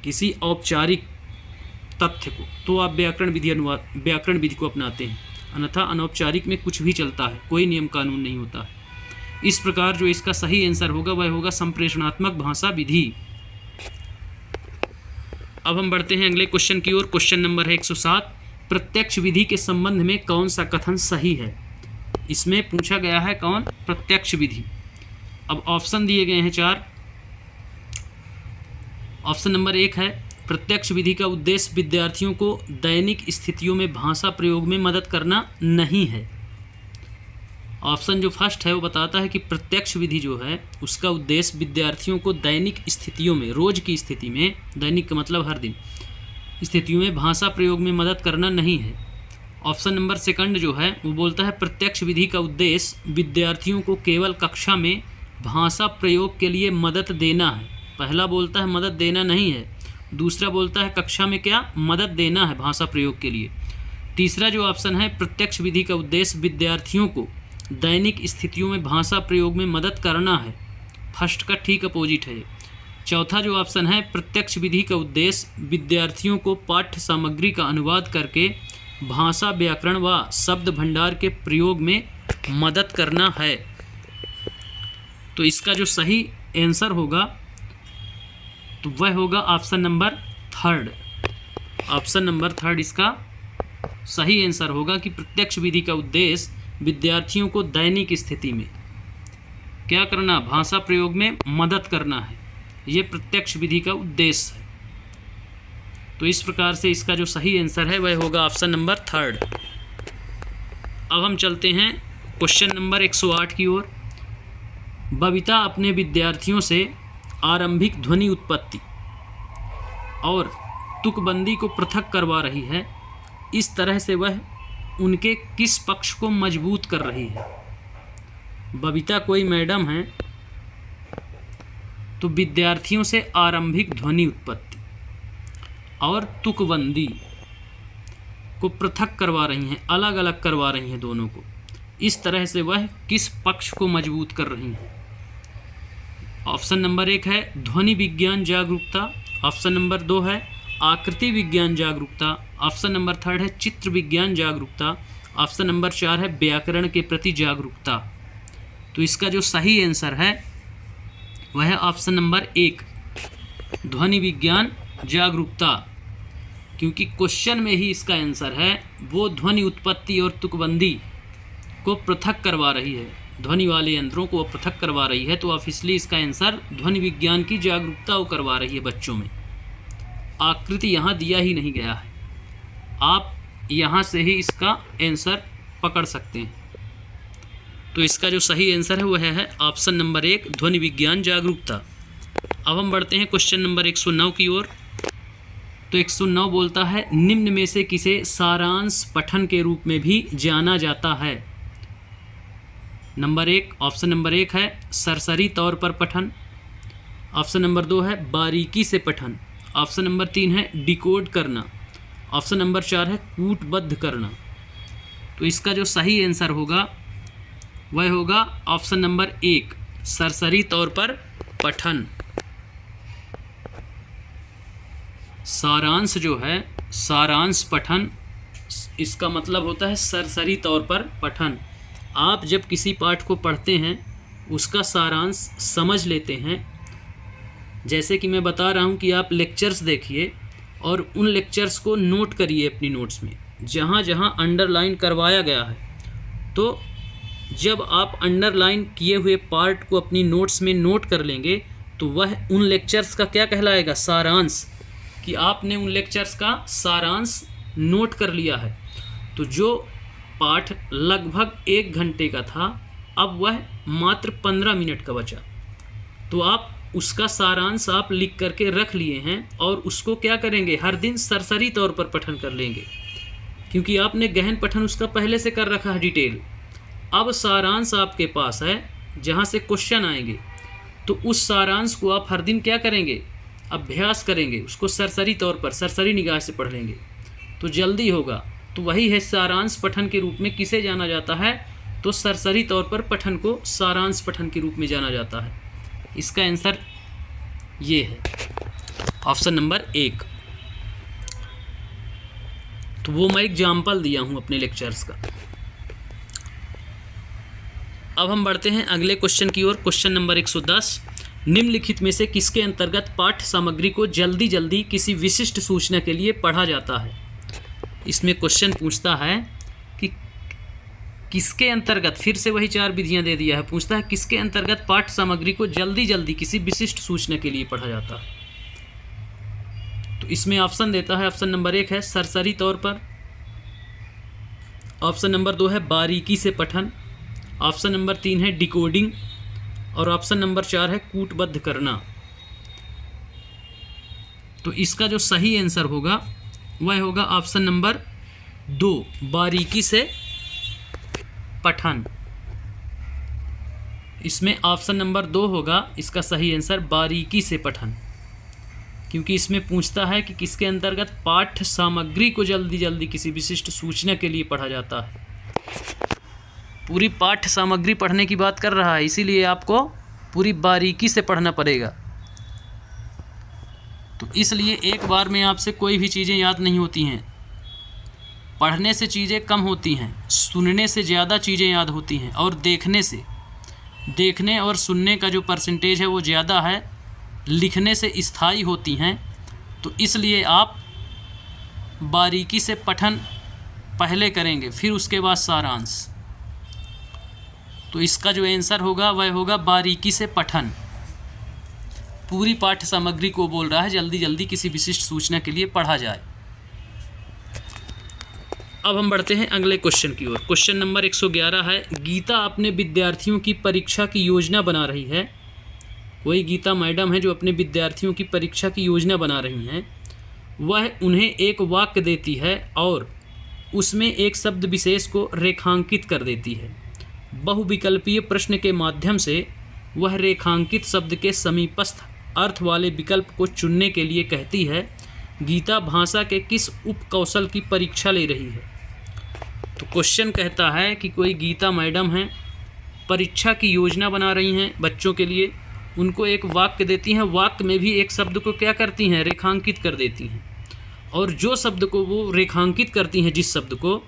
किसी औपचारिक तथ्य को, तो आप व्याकरण विधि को अपनाते हैं, अन्यथा अनौपचारिक में कुछ भी चलता है, कोई नियम कानून नहीं होता है। इस प्रकार जो इसका सही आंसर होगा वह होगा संप्रेषणात्मक भाषा विधि। अब हम बढ़ते हैं अगले क्वेश्चन की ओर। क्वेश्चन नंबर है 107। प्रत्यक्ष विधि के संबंध में कौन सा कथन सही है? इसमें पूछा गया है कौन? प्रत्यक्ष विधि। अब ऑप्शन दिए गए हैं 4। ऑप्शन नंबर 1 है प्रत्यक्ष विधि का उद्देश्य विद्यार्थियों को दैनिक स्थितियों में भाषा प्रयोग में मदद करना नहीं है। ऑप्शन जो फर्स्ट है वो बताता है कि प्रत्यक्ष विधि जो है उसका उद्देश्य विद्यार्थियों को दैनिक स्थितियों में, रोज की स्थिति में, दैनिक का मतलब हर दिन, स्थितियों में भाषा प्रयोग में मदद करना नहीं है। ऑप्शन नंबर सेकंड जो है वो बोलता है प्रत्यक्ष विधि का उद्देश्य विद्यार्थियों को केवल कक्षा में भाषा प्रयोग के लिए मदद देना है। पहला बोलता है मदद देना नहीं है, दूसरा बोलता है कक्षा में क्या मदद देना है भाषा प्रयोग के लिए। तीसरा जो ऑप्शन है प्रत्यक्ष विधि का उद्देश्य विद्यार्थियों को दैनिक स्थितियों में भाषा प्रयोग में मदद करना है। फर्स्ट का ठीक अपोजिट है। चौथा जो ऑप्शन है प्रत्यक्ष विधि का उद्देश्य विद्यार्थियों को पाठ्य सामग्री का अनुवाद करके भाषा, व्याकरण व शब्द भंडार के प्रयोग में मदद करना है। तो इसका जो सही आंसर होगा तो वह होगा ऑप्शन नंबर 3। ऑप्शन नंबर 3 इसका सही आंसर होगा कि प्रत्यक्ष विधि का उद्देश्य विद्यार्थियों को दैनिक स्थिति में क्या करना, भाषा प्रयोग में मदद करना है। ये प्रत्यक्ष विधि का उद्देश्य है। तो इस प्रकार से इसका जो सही आंसर है वह होगा ऑप्शन नंबर 3। अब हम चलते हैं क्वेश्चन नंबर 108 की ओर। बबीता अपने विद्यार्थियों से आरंभिक ध्वनि उत्पत्ति और तुकबंदी को पृथक करवा रही है। इस तरह से वह उनके किस पक्ष को मजबूत कर रही है? बबीता कोई मैडम है तो विद्यार्थियों से आरंभिक ध्वनि उत्पत्ति और तुकबंदी को पृथक करवा रही हैं, अलग अलग करवा रही हैं दोनों को। इस तरह से वह किस पक्ष को मजबूत कर रही हैं? ऑप्शन नंबर 1 है ध्वनि विज्ञान जागरूकता। ऑप्शन नंबर 2 है आकृति विज्ञान जागरूकता। ऑप्शन नंबर 3 है चित्र विज्ञान जागरूकता। ऑप्शन नंबर 4 है व्याकरण के प्रति जागरूकता। तो इसका जो सही आंसर है वह है ऑप्शन नंबर 1 ध्वनि विज्ञान जागरूकता, क्योंकि क्वेश्चन में ही इसका आंसर है वो ध्वनि उत्पत्ति और तुकबंदी को पृथक करवा रही है, ध्वनि वाले यंत्रों को पृथक करवा रही है। तो ऑब्वियसली इसका आंसर ध्वनि विज्ञान की जागरूकता वो करवा रही है बच्चों में। आकृति यहाँ दिया ही नहीं गया है, आप यहाँ से ही इसका आंसर पकड़ सकते हैं। तो इसका जो सही आंसर है वह है ऑप्शन नंबर 1 ध्वनि विज्ञान जागरूकता। अब हम बढ़ते हैं क्वेश्चन नंबर 109 की ओर। तो 109 बोलता है निम्न में से किसे सारांश पठन के रूप में भी जाना जाता है? नंबर 1 ऑप्शन नंबर 1 है सरसरी तौर पर पठन। ऑप्शन नंबर 2 है बारीकी से पठन। ऑप्शन नंबर 3 है डिकोड करना। ऑप्शन नंबर 4 है कूटबद्ध करना। तो इसका जो सही आंसर होगा वह होगा ऑप्शन नंबर 1 सरसरी तौर पर पठन। सारांश जो है, सारांश पठन, इसका मतलब होता है सरसरी तौर पर पठन। आप जब किसी पाठ को पढ़ते हैं उसका सारांश समझ लेते हैं। जैसे कि मैं बता रहा हूँ कि आप लेक्चर्स देखिए और उन लेक्चर्स को नोट करिए अपनी नोट्स में, जहाँ जहाँ अंडरलाइन करवाया गया है। तो जब आप अंडरलाइन किए हुए पार्ट को अपनी नोट्स में नोट कर लेंगे तो वह उन लेक्चर्स का क्या कहलाएगा? सारांश। कि आपने उन लेक्चर्स का सारांश नोट कर लिया है। तो जो पाठ लगभग 1 घंटे का था अब वह मात्र 15 मिनट का बचा। तो आप उसका सारांश आप लिख करके रख लिए हैं और उसको क्या करेंगे, हर दिन सरसरी तौर पर पठन कर लेंगे, क्योंकि आपने गहन पठन उसका पहले से कर रखा है डिटेल। अब सारांश आपके पास है जहाँ से क्वेश्चन आएंगे, तो उस सारांश को आप हर दिन क्या करेंगे, अभ्यास करेंगे, उसको सरसरी तौर पर सरसरी निगाह से पढ़ लेंगे तो जल्दी होगा। तो वही है सारांश पठन के रूप में किसे जाना जाता है? तो सरसरी तौर पर पठन को सारांश पठन के रूप में जाना जाता है। इसका आंसर ये है ऑप्शन नंबर 1। तो वो मैं एग्जाम्पल दिया हूँ अपने लेक्चर्स का। अब हम बढ़ते हैं अगले क्वेश्चन की ओर। क्वेश्चन नंबर 110, निम्नलिखित में से किसके अंतर्गत पाठ्य सामग्री को जल्दी जल्दी किसी विशिष्ट सूचना के लिए पढ़ा जाता है। इसमें क्वेश्चन पूछता है कि किसके अंतर्गत, फिर से वही 4 विधियां दे दिया है, पूछता है किसके अंतर्गत पाठ्य सामग्री को जल्दी जल्दी किसी विशिष्ट सूचना के लिए पढ़ा जाता है। तो इसमें ऑप्शन देता है, ऑप्शन नंबर 1 है सरसरी तौर पर, ऑप्शन नंबर 2 है बारीकी से पठन, ऑप्शन नंबर 3 है डिकोडिंग और ऑप्शन नंबर 4 है कूटबद्ध करना। तो इसका जो सही आंसर होगा वह होगा ऑप्शन नंबर 2, बारीकी से पठन। इसमें ऑप्शन नंबर 2 होगा इसका सही आंसर, बारीकी से पठन, क्योंकि इसमें पूछता है कि किसके अंतर्गत पाठ्य सामग्री को जल्दी जल्दी किसी विशिष्ट सूचना के लिए पढ़ा जाता है। पूरी पाठ्य सामग्री पढ़ने की बात कर रहा है, इसीलिए आपको पूरी बारीकी से पढ़ना पड़ेगा। तो इसलिए एक बार में आपसे कोई भी चीज़ें याद नहीं होती हैं। पढ़ने से चीज़ें कम होती हैं, सुनने से ज़्यादा चीज़ें याद होती हैं, और देखने और सुनने का जो परसेंटेज है वो ज़्यादा है, लिखने से स्थायी होती हैं। तो इसलिए आप बारीकी से पठन पहले करेंगे, फिर उसके बाद सारांश। तो इसका जो आंसर होगा वह होगा बारीकी से पठन। पूरी पाठ्य सामग्री को बोल रहा है जल्दी जल्दी किसी विशिष्ट सूचना के लिए पढ़ा जाए। अब हम बढ़ते हैं अगले क्वेश्चन की ओर। क्वेश्चन नंबर 111 है, गीता अपने विद्यार्थियों की परीक्षा की योजना बना रही है। कोई गीता मैडम है जो अपने विद्यार्थियों की परीक्षा की योजना बना रही हैं। वह उन्हें एक वाक्य देती है और उसमें एक शब्द विशेष को रेखांकित कर देती है। बहुविकल्पीय प्रश्न के माध्यम से वह रेखांकित शब्द के समीपस्थ अर्थ वाले विकल्प को चुनने के लिए कहती है। गीता भाषा के किस उपकौशल की परीक्षा ले रही है। तो क्वेश्चन कहता है कि कोई गीता मैडम हैं, परीक्षा की योजना बना रही हैं बच्चों के लिए, उनको एक वाक्य देती हैं, वाक्य में भी एक शब्द को क्या करती हैं, रेखांकित कर देती हैं, और जो शब्द को वो रेखांकित करती हैं, जिस शब्द को,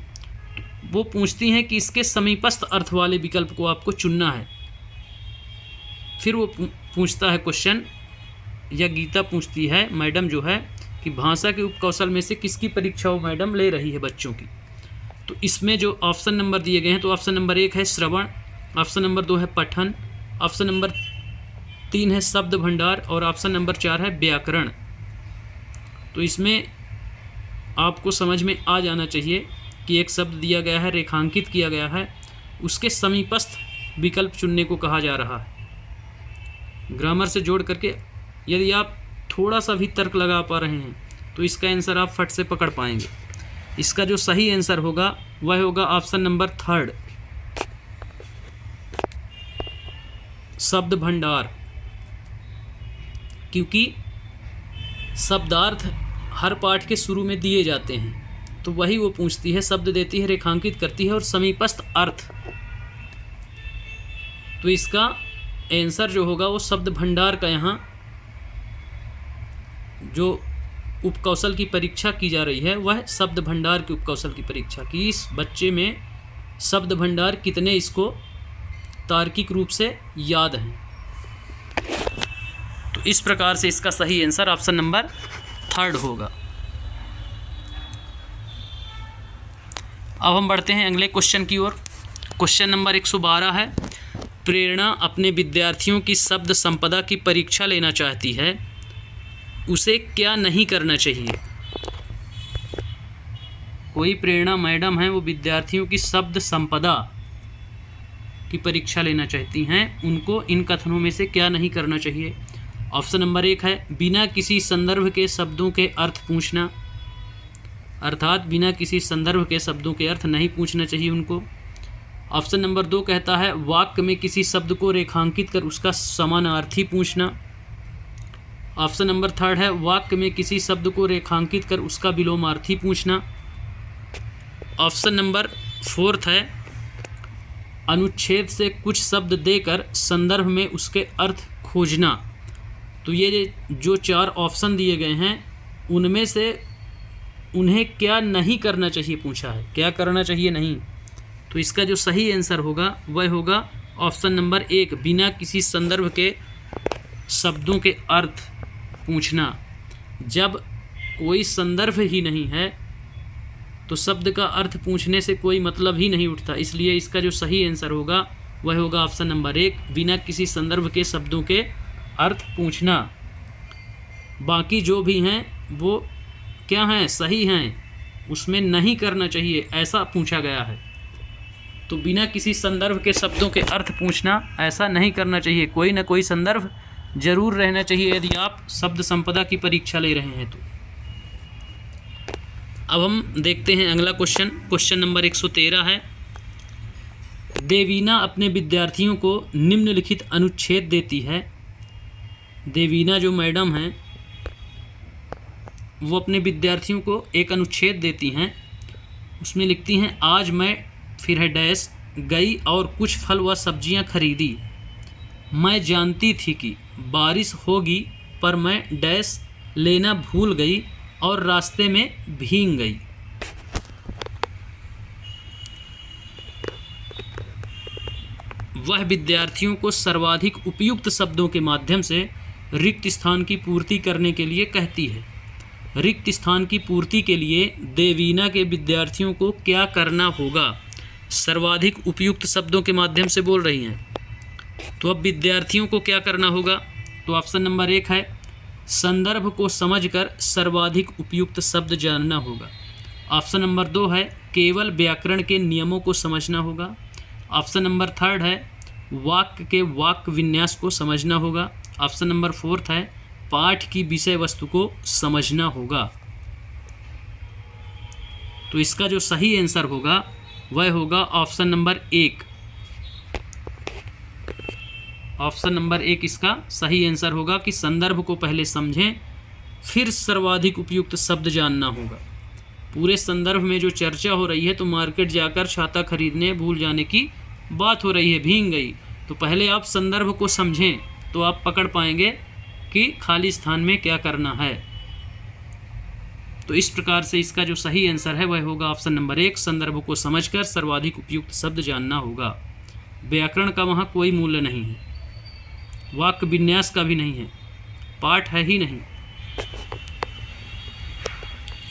वो पूछती हैं कि इसके समीपस्थ अर्थ वाले विकल्प को आपको चुनना है। फिर वो पूछता है क्वेश्चन, या गीता पूछती है मैडम जो है कि भाषा के उपकौशल में से किसकी परीक्षा वो मैडम ले रही है बच्चों की। तो इसमें जो ऑप्शन नंबर दिए गए हैं, तो ऑप्शन नंबर 1 है श्रवण, ऑप्शन नंबर 2 है पठन, ऑप्शन नंबर 3 है शब्द भंडार और ऑप्शन नंबर 4 है व्याकरण। तो इसमें आपको समझ में आ जाना चाहिए कि एक शब्द दिया गया है, रेखांकित किया गया है, उसके समीपस्थ विकल्प चुनने को कहा जा रहा है। ग्रामर से जोड़ करके यदि आप थोड़ा सा भी तर्क लगा पा रहे हैं तो इसका आंसर आप फट से पकड़ पाएंगे। इसका जो सही आंसर होगा वह होगा ऑप्शन नंबर 3, शब्द भंडार, क्योंकि शब्दार्थ हर पाठ के शुरू में दिए जाते हैं। तो वही वो पूछती है, शब्द देती है, रेखांकित करती है और समीपस्थ अर्थ। तो इसका आंसर जो होगा वो शब्द भंडार का यहाँ जो उपकौशल की परीक्षा की जा रही है वह शब्द भंडार के उपकौशल की परीक्षा की। इस बच्चे में शब्द भंडार कितने इसको तार्किक रूप से याद हैं। तो इस प्रकार से इसका सही आंसर ऑप्शन नंबर 3 होगा। अब हम बढ़ते हैं अगले क्वेश्चन की ओर। क्वेश्चन नंबर 112 है, प्रेरणा अपने विद्यार्थियों की शब्द संपदा की परीक्षा लेना चाहती है, उसे क्या नहीं करना चाहिए। कोई प्रेरणा मैडम है, वो विद्यार्थियों की शब्द संपदा की परीक्षा लेना चाहती हैं, उनको इन कथनों में से क्या नहीं करना चाहिए। ऑप्शन नंबर 1 है, बिना किसी संदर्भ के शब्दों के अर्थ पूछना, अर्थात बिना किसी संदर्भ के शब्दों के अर्थ नहीं पूछना चाहिए उनको। ऑप्शन नंबर 2 कहता है, वाक्य में किसी शब्द को रेखांकित कर उसका समानार्थी पूछना। ऑप्शन नंबर 3 है, वाक्य में किसी शब्द को रेखांकित कर उसका विलोमार्थी पूछना। ऑप्शन नंबर 4 है, अनुच्छेद से कुछ शब्द देकर संदर्भ में उसके अर्थ खोजना। तो ये जो 4 ऑप्शन दिए गए हैं उनमें से उन्हें क्या नहीं करना चाहिए पूछा है, क्या करना चाहिए नहीं। तो इसका जो सही आंसर होगा वह होगा ऑप्शन नंबर 1 बिना किसी संदर्भ के शब्दों के अर्थ पूछना। जब कोई संदर्भ ही नहीं है तो शब्द का अर्थ पूछने से कोई मतलब ही नहीं उठता, इसलिए इसका जो सही आंसर होगा वह होगा ऑप्शन नंबर 1 बिना किसी संदर्भ के शब्दों के अर्थ पूछना। बाकी जो भी हैं वो क्या हैं, सही हैं, उसमें नहीं करना चाहिए ऐसा पूछा गया है। तो बिना किसी संदर्भ के शब्दों के अर्थ पूछना ऐसा नहीं करना चाहिए, कोई ना कोई संदर्भ जरूर रहना चाहिए यदि आप शब्द संपदा की परीक्षा ले रहे हैं तो। अब हम देखते हैं अगला क्वेश्चन नंबर 113 है। देवीना अपने विद्यार्थियों को निम्नलिखित अनुच्छेद देती है। देवीना जो मैडम हैं वो अपने विद्यार्थियों को एक अनुच्छेद देती हैं, उसमें लिखती हैं आज मैं फिर है डैश गई और कुछ फल व सब्जियां खरीदी। मैं जानती थी कि बारिश होगी पर मैं डैश लेना भूल गई और रास्ते में भीग गई। वह विद्यार्थियों को सर्वाधिक उपयुक्त शब्दों के माध्यम से रिक्त स्थान की पूर्ति करने के लिए कहती है। रिक्त स्थान की पूर्ति के लिए देवीना के विद्यार्थियों को क्या करना होगा? सर्वाधिक उपयुक्त शब्दों के माध्यम से बोल रही हैं, तो अब विद्यार्थियों को क्या करना होगा? तो ऑप्शन नंबर 1 है संदर्भ को समझकर सर्वाधिक उपयुक्त शब्द जानना होगा। ऑप्शन नंबर 2 है केवल व्याकरण के नियमों को समझना होगा। ऑप्शन नंबर 3 है वाक्य के वाक्य विन्यास को समझना होगा। ऑप्शन नंबर 4 है पाठ की विषय वस्तु को समझना होगा। तो इसका जो सही आंसर होगा वह होगा ऑप्शन नंबर 1। ऑप्शन नंबर 1 इसका सही आंसर होगा कि संदर्भ को पहले समझें फिर सर्वाधिक उपयुक्त शब्द जानना होगा। पूरे संदर्भ में जो चर्चा हो रही है तो मार्केट जाकर छाता खरीदने भूल जाने की बात हो रही है, भीग गई, तो पहले आप संदर्भ को समझें तो आप पकड़ पाएंगे कि खाली स्थान में क्या करना है। तो इस प्रकार से इसका जो सही आंसर है वह होगा ऑप्शन नंबर 1 संदर्भ को समझकर सर्वाधिक उपयुक्त शब्द जानना होगा। व्याकरण का वहाँ कोई मूल्य नहीं है, वाक्य विन्यास का भी नहीं है, पाठ है ही नहीं,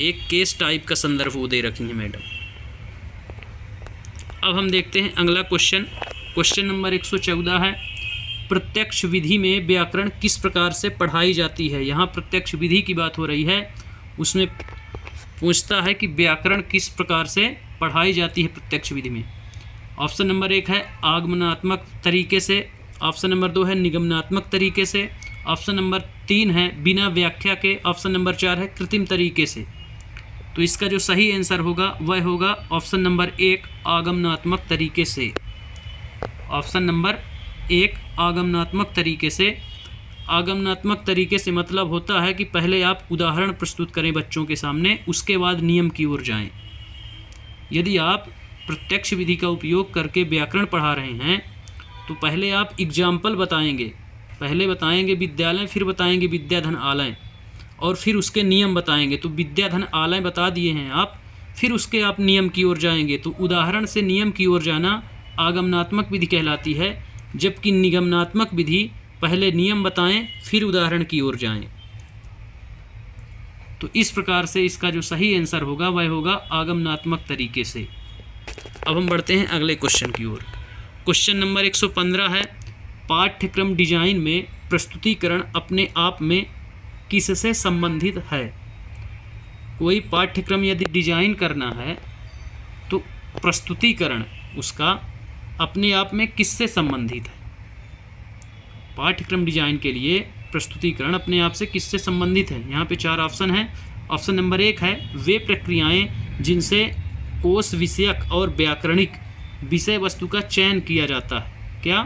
एक केस टाइप का संदर्भ वो दे रखी है मैडम। अब हम देखते हैं अगला क्वेश्चन नंबर 114 है प्रत्यक्ष विधि में व्याकरण किस प्रकार से पढ़ाई जाती है। यहाँ प्रत्यक्ष विधि की बात हो रही है, उसमें पूछता है कि व्याकरण किस प्रकार से पढ़ाई जाती है प्रत्यक्ष विधि में। ऑप्शन नंबर 1 है आगमनात्मक तरीके से। ऑप्शन नंबर 2 है निगमनात्मक तरीके से। ऑप्शन नंबर 3 है बिना व्याख्या के। ऑप्शन नंबर 4 है कृत्रिम तरीके से। तो इसका जो सही आंसर होगा वह होगा ऑप्शन नंबर 1 आगमनात्मक तरीके से। ऑप्शन नंबर 1 आगमनात्मक तरीके से। आगमनात्मक तरीके से मतलब होता है कि पहले आप उदाहरण प्रस्तुत करें बच्चों के सामने, उसके बाद नियम की ओर जाएं। यदि आप प्रत्यक्ष विधि का उपयोग करके व्याकरण पढ़ा रहे हैं तो पहले आप एग्जाम्पल बताएंगे, पहले बताएंगे विद्यालय, फिर बताएंगे विद्याधन आलय, और फिर उसके नियम बताएंगे। तो विद्याधन आलय बता दिए हैं आप, फिर उसके आप नियम की ओर जाएंगे। तो उदाहरण से नियम की ओर जाना आगमनात्मक विधि कहलाती है, जबकि निगमनात्मक विधि पहले नियम बताएं फिर उदाहरण की ओर जाएं। तो इस प्रकार से इसका जो सही आंसर होगा वह होगा आगमनात्मक तरीके से। अब हम बढ़ते हैं अगले क्वेश्चन की ओर। क्वेश्चन नंबर 115 है पाठ्यक्रम डिजाइन में प्रस्तुतिकरण अपने आप में किससे संबंधित है। कोई पाठ्यक्रम यदि डिजाइन करना है तो प्रस्तुतिकरण उसका अपने आप में किससे संबंधित है। पाठ्यक्रम डिजाइन के लिए प्रस्तुतिकरण अपने आप से किससे संबंधित है। यहाँ पे 4 ऑप्शन हैं। ऑप्शन नंबर 1 है वे प्रक्रियाएं जिनसे कोश विषयक और व्याकरणिक विषय वस्तु का चयन किया जाता है। क्या?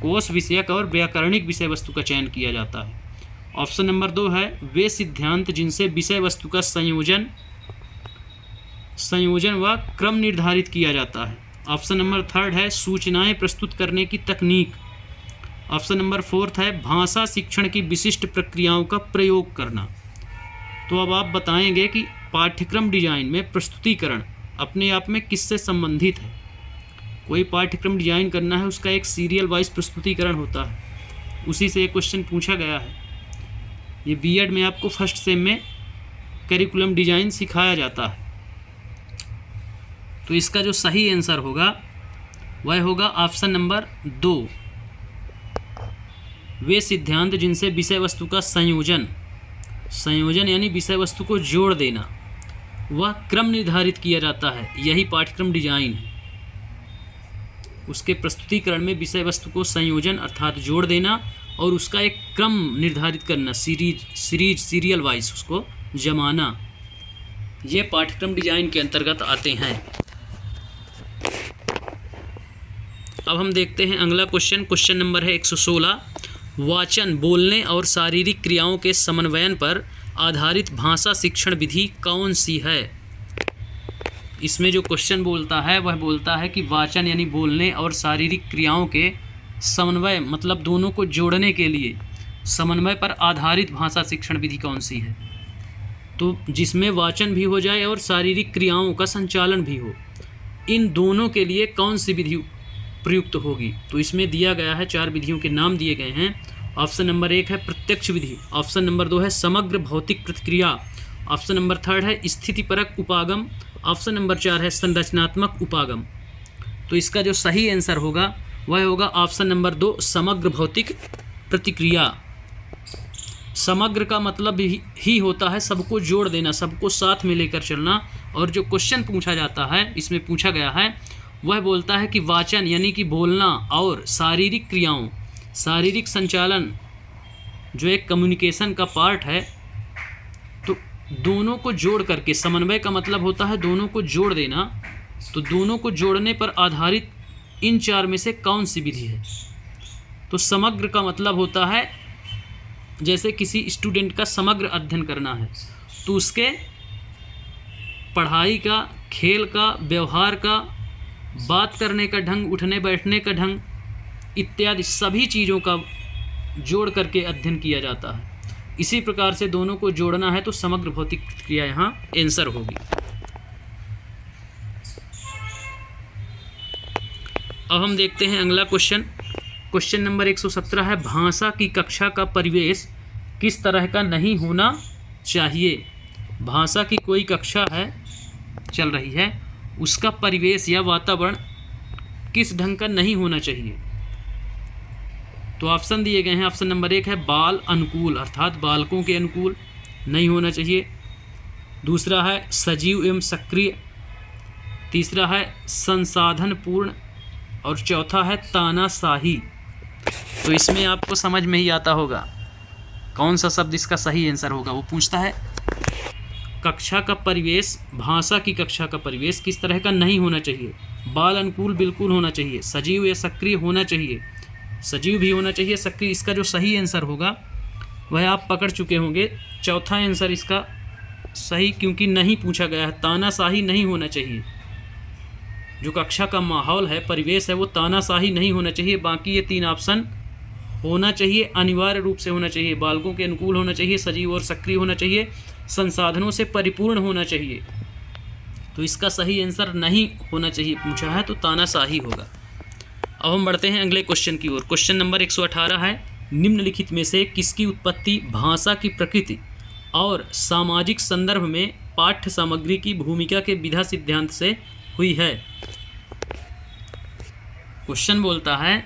कोश विषयक और व्याकरणिक विषय वस्तु का चयन किया जाता है। ऑप्शन नंबर 2 है वे सिद्धांत जिनसे विषय वस्तु का संयोजन व क्रम निर्धारित किया जाता है। ऑप्शन नंबर 3 है सूचनाएं प्रस्तुत करने की तकनीक। ऑप्शन नंबर 4 है भाषा शिक्षण की विशिष्ट प्रक्रियाओं का प्रयोग करना। तो अब आप बताएंगे कि पाठ्यक्रम डिजाइन में प्रस्तुतिकरण अपने आप में किससे संबंधित है। कोई पाठ्यक्रम डिजाइन करना है उसका एक सीरियल वाइज प्रस्तुतिकरण होता है, उसी से एक क्वेश्चन पूछा गया है। ये बीएड में आपको फर्स्ट सेम में करिकुलम डिजाइन सिखाया जाता है। तो इसका जो सही आंसर होगा वह होगा ऑप्शन नंबर 2, वे सिद्धांत जिनसे विषय वस्तु का संयोजन यानी विषय वस्तु को जोड़ देना, वह क्रम निर्धारित किया जाता है, यही पाठ्यक्रम डिजाइन है। उसके प्रस्तुतिकरण में विषय वस्तु को संयोजन अर्थात जोड़ देना और उसका एक क्रम निर्धारित करना, सीरियल वाइज उसको जमाना, ये पाठ्यक्रम डिजाइन के अंतर्गत आते हैं। अब हम देखते हैं अगला क्वेश्चन नंबर है 116। वाचन, बोलने और शारीरिक क्रियाओं के समन्वयन पर आधारित भाषा शिक्षण विधि कौन सी है? इसमें जो क्वेश्चन बोलता है वह बोलता है कि वाचन यानी बोलने और शारीरिक क्रियाओं के समन्वय मतलब दोनों को जोड़ने के लिए समन्वय पर आधारित भाषा शिक्षण विधि कौन सी है? तो जिसमें वाचन भी हो जाए और शारीरिक क्रियाओं का संचालन भी हो, इन दोनों के लिए कौन सी विधि प्रयुक्त होगी? तो इसमें दिया गया है 4 विधियों के नाम दिए गए हैं। ऑप्शन नंबर 1 है प्रत्यक्ष विधि, ऑप्शन नंबर 2 है समग्र भौतिक प्रतिक्रिया, ऑप्शन नंबर 3 है स्थितिपरक उपागम, ऑप्शन नंबर 4 है संरचनात्मक उपागम। तो इसका जो सही आंसर होगा वह होगा ऑप्शन नंबर 2, समग्र भौतिक प्रतिक्रिया। समग्र का मतलब ही होता है सबको जोड़ देना, सबको साथ में लेकर चलना। और जो क्वेश्चन पूछा जाता है, इसमें पूछा गया है, वह बोलता है कि वाचन यानी कि बोलना और शारीरिक क्रियाओं, शारीरिक संचालन जो एक कम्युनिकेशन का पार्ट है, तो दोनों को जोड़ करके, समन्वय का मतलब होता है दोनों को जोड़ देना, तो दोनों को जोड़ने पर आधारित इन 4 में से कौन सी विधि है? तो समग्र का मतलब होता है जैसे किसी स्टूडेंट का समग्र अध्ययन करना है तो उसके पढ़ाई का, खेल का, व्यवहार का, बात करने का ढंग, उठने बैठने का ढंग इत्यादि सभी चीज़ों का जोड़ करके अध्ययन किया जाता है। इसी प्रकार से दोनों को जोड़ना है तो समग्र भौतिक प्रतिक्रिया यहाँ आंसर होगी। अब हम देखते हैं अगला क्वेश्चन नंबर 117 है, भाषा की कक्षा का परिवेश किस तरह का नहीं होना चाहिए? भाषा की कोई कक्षा है, चल रही है, उसका परिवेश या वातावरण किस ढंग का नहीं होना चाहिए? तो ऑप्शन दिए गए हैं। ऑप्शन नंबर 1 है बाल अनुकूल अर्थात बालकों के अनुकूल नहीं होना चाहिए, दूसरा है सजीव एवं सक्रिय, तीसरा है संसाधन पूर्ण और चौथा है तानाशाही। तो इसमें आपको समझ में ही आता होगा कौन सा शब्द इसका सही आंसर होगा। वो पूछता है कक्षा का परिवेश, भाषा की कक्षा का परिवेश किस तरह का नहीं होना चाहिए? बाल अनुकूल बिल्कुल होना चाहिए, सजीव या सक्रिय होना चाहिए, सजीव भी होना चाहिए, सक्रिय। इसका जो सही आंसर होगा वह आप पकड़ चुके होंगे, चौथा आंसर इसका सही, क्योंकि नहीं पूछा गया है, तानाशाही नहीं होना चाहिए। जो कक्षा का माहौल है, परिवेश है, वो तानाशाही नहीं होना चाहिए। बाकी ये 3 ऑप्शन होना चाहिए, अनिवार्य रूप से होना चाहिए। बालकों के अनुकूल होना चाहिए, सजीव और सक्रिय होना चाहिए, संसाधनों से परिपूर्ण होना चाहिए। तो इसका सही आंसर नहीं होना चाहिए पूछा है तो तानाशाही होगा। अब हम बढ़ते हैं अगले क्वेश्चन की ओर। क्वेश्चन नंबर 118 है, निम्नलिखित में से किसकी उत्पत्ति भाषा की प्रकृति और सामाजिक संदर्भ में पाठ्य सामग्री की भूमिका के विधा सिद्धांत से हुई है? क्वेश्चन बोलता है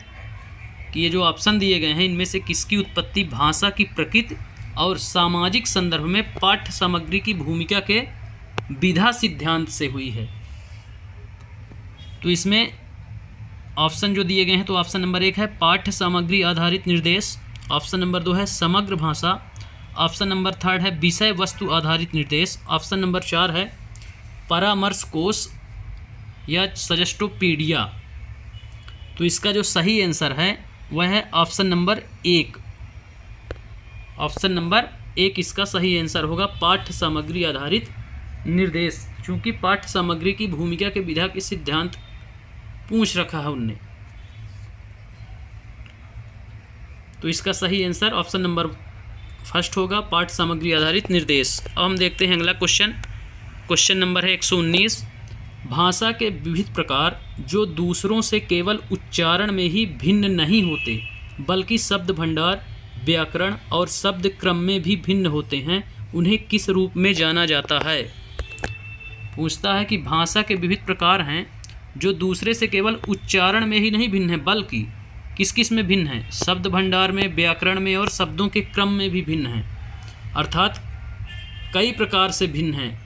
कि ये जो ऑप्शन दिए गए हैं इनमें से किसकी उत्पत्ति भाषा की प्रकृति और सामाजिक संदर्भ में पाठ्य सामग्री की भूमिका के विधा सिद्धांत से हुई है? तो इसमें ऑप्शन जो दिए गए हैं, तो ऑप्शन नंबर 1 है पाठ्य सामग्री आधारित निर्देश, ऑप्शन नंबर 2 है समग्र भाषा, ऑप्शन नंबर 3 है विषय वस्तु आधारित निर्देश, ऑप्शन नंबर 4 है परामर्श कोश या सजेस्टोपीडिया। तो इसका जो सही आंसर है वह है ऑप्शन नंबर 1। ऑप्शन नंबर 1 इसका सही आंसर होगा, पाठ्य सामग्री आधारित निर्देश। चूँकि पाठ्य सामग्री की भूमिका के विधा के सिद्धांत पूछ रखा है उनने, तो इसका सही आंसर ऑप्शन नंबर 1 होगा, पाठ्य सामग्री आधारित निर्देश। अब हम देखते हैं अगला क्वेश्चन नंबर है 119। भाषा के विविध प्रकार जो दूसरों से केवल उच्चारण में ही भिन्न नहीं होते बल्कि शब्द भंडार, व्याकरण और शब्द क्रम में भी भिन्न होते हैं, उन्हें किस रूप में जाना जाता है? पूछता है कि भाषा के विविध प्रकार हैं जो दूसरे से केवल उच्चारण में ही नहीं भिन्न है बल्कि किस किस में भिन्न है? शब्द भंडार में, व्याकरण में और शब्दों के क्रम में भी भिन्न हैं, अर्थात कई प्रकार से भिन्न हैं।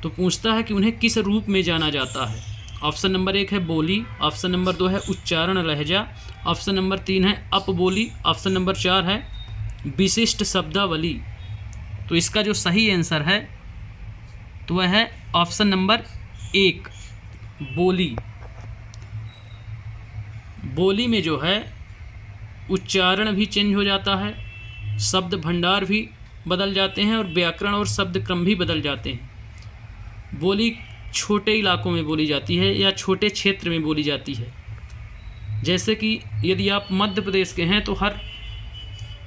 तो पूछता है कि उन्हें किस रूप में जाना जाता है? ऑप्शन नंबर 1 है बोली, ऑप्शन नंबर 2 है उच्चारण लहजा, ऑप्शन नंबर 3 है अपबोली, ऑप्शन नंबर 4 है विशिष्ट शब्दावली। तो इसका जो सही आंसर है तो वह है ऑप्शन नंबर 1 बोली। बोली में जो है उच्चारण भी चेंज हो जाता है, शब्द भंडार भी बदल जाते हैं और व्याकरण और शब्द क्रम भी बदल जाते हैं। बोली छोटे इलाकों में बोली जाती है या छोटे क्षेत्र में बोली जाती है। जैसे कि यदि आप मध्य प्रदेश के हैं तो हर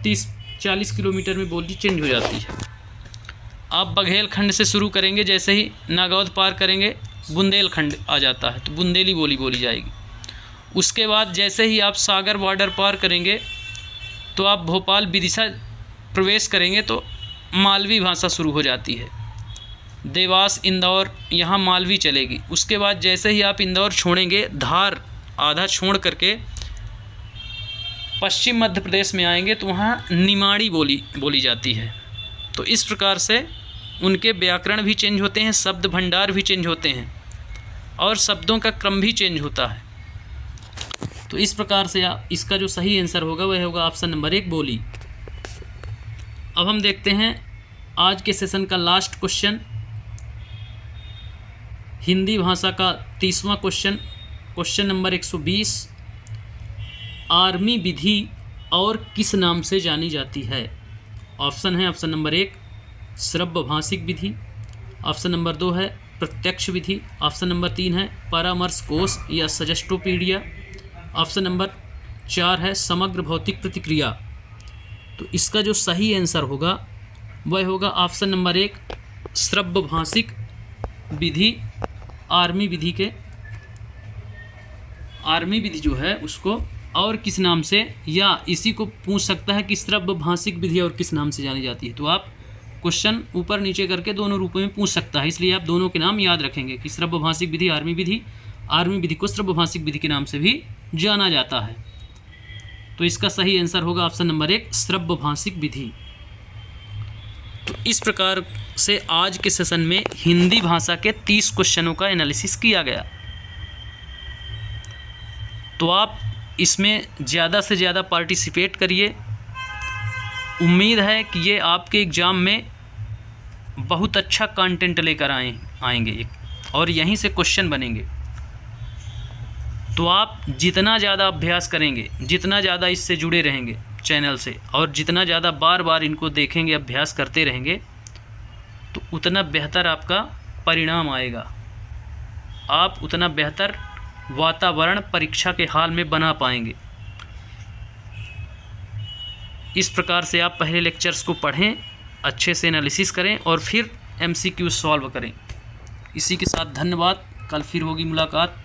30-40 किलोमीटर में बोली चेंज हो जाती है। आप बघेलखंड से शुरू करेंगे, जैसे ही नागौद पार करेंगे बुंदेलखंड आ जाता है तो बुंदेली बोली बोली जाएगी। उसके बाद जैसे ही आप सागर बॉर्डर पार करेंगे तो आप भोपाल विदिशा प्रवेश करेंगे तो मालवी भाषा शुरू हो जाती है। देवास, इंदौर, यहाँ मालवी चलेगी। उसके बाद जैसे ही आप इंदौर छोड़ेंगे, धार आधा छोड़ करके पश्चिम मध्य प्रदेश में आएंगे तो वहाँ निमाड़ी बोली जाती है। तो इस प्रकार से उनके व्याकरण भी चेंज होते हैं, शब्द भंडार भी चेंज होते हैं और शब्दों का क्रम भी चेंज होता है। तो इस प्रकार से इसका जो सही आंसर होगा वह होगा ऑप्शन नंबर 1 बोली। अब हम देखते हैं आज के सेशन का लास्ट क्वेश्चन, हिंदी भाषा का 30वां क्वेश्चन, क्वेश्चन नंबर 120। आर्मी विधि और किस नाम से जानी जाती है? ऑप्शन है ऑप्शन नंबर 1 श्रव्य भाषिक विधि, ऑप्शन नंबर 2 है प्रत्यक्ष विधि, ऑप्शन नंबर 3 है परामर्श कोश या सजेस्टोपीडिया, ऑप्शन नंबर 4 है समग्र भौतिक प्रतिक्रिया। तो इसका जो सही आंसर होगा वह होगा ऑप्शन नंबर 1 श्रव्य भाषिक विधि। आर्मी विधि जो है उसको और किस नाम से, या इसी को पूछ सकता है कि श्रव्य भाषिक विधि और किस नाम से जानी जाती है। तो आप क्वेश्चन ऊपर नीचे करके दोनों रूपों में पूछ सकता है, इसलिए आप दोनों के नाम याद रखेंगे कि श्रव्य भाषिक विधि, आर्मी विधि को श्रव्य भाषिक विधि के नाम से भी जाना जाता है। तो इसका सही आंसर होगा ऑप्शन नंबर 1 श्रव्य भाषिक विधि। तो इस प्रकार से आज के सेशन में हिंदी भाषा के 30 क्वेश्चनों का एनालिसिस किया गया। तो आप इसमें ज़्यादा से ज़्यादा पार्टिसिपेट करिए। उम्मीद है कि ये आपके एग्ज़ाम में बहुत अच्छा कंटेंट लेकर आएंगे और यहीं से क्वेश्चन बनेंगे। तो आप जितना ज़्यादा अभ्यास करेंगे, जितना ज़्यादा इससे जुड़े रहेंगे चैनल से, और जितना ज़्यादा बार बार इनको देखेंगे, अभ्यास करते रहेंगे, तो उतना बेहतर आपका परिणाम आएगा। आप उतना बेहतर वातावरण परीक्षा के हाल में बना पाएंगे। इस प्रकार से आप पहले लेक्चर्स को पढ़ें, अच्छे से एनालिसिस करें और फिर MCQ सॉल्व करें। इसी के साथ धन्यवाद। कल फिर होगी मुलाकात।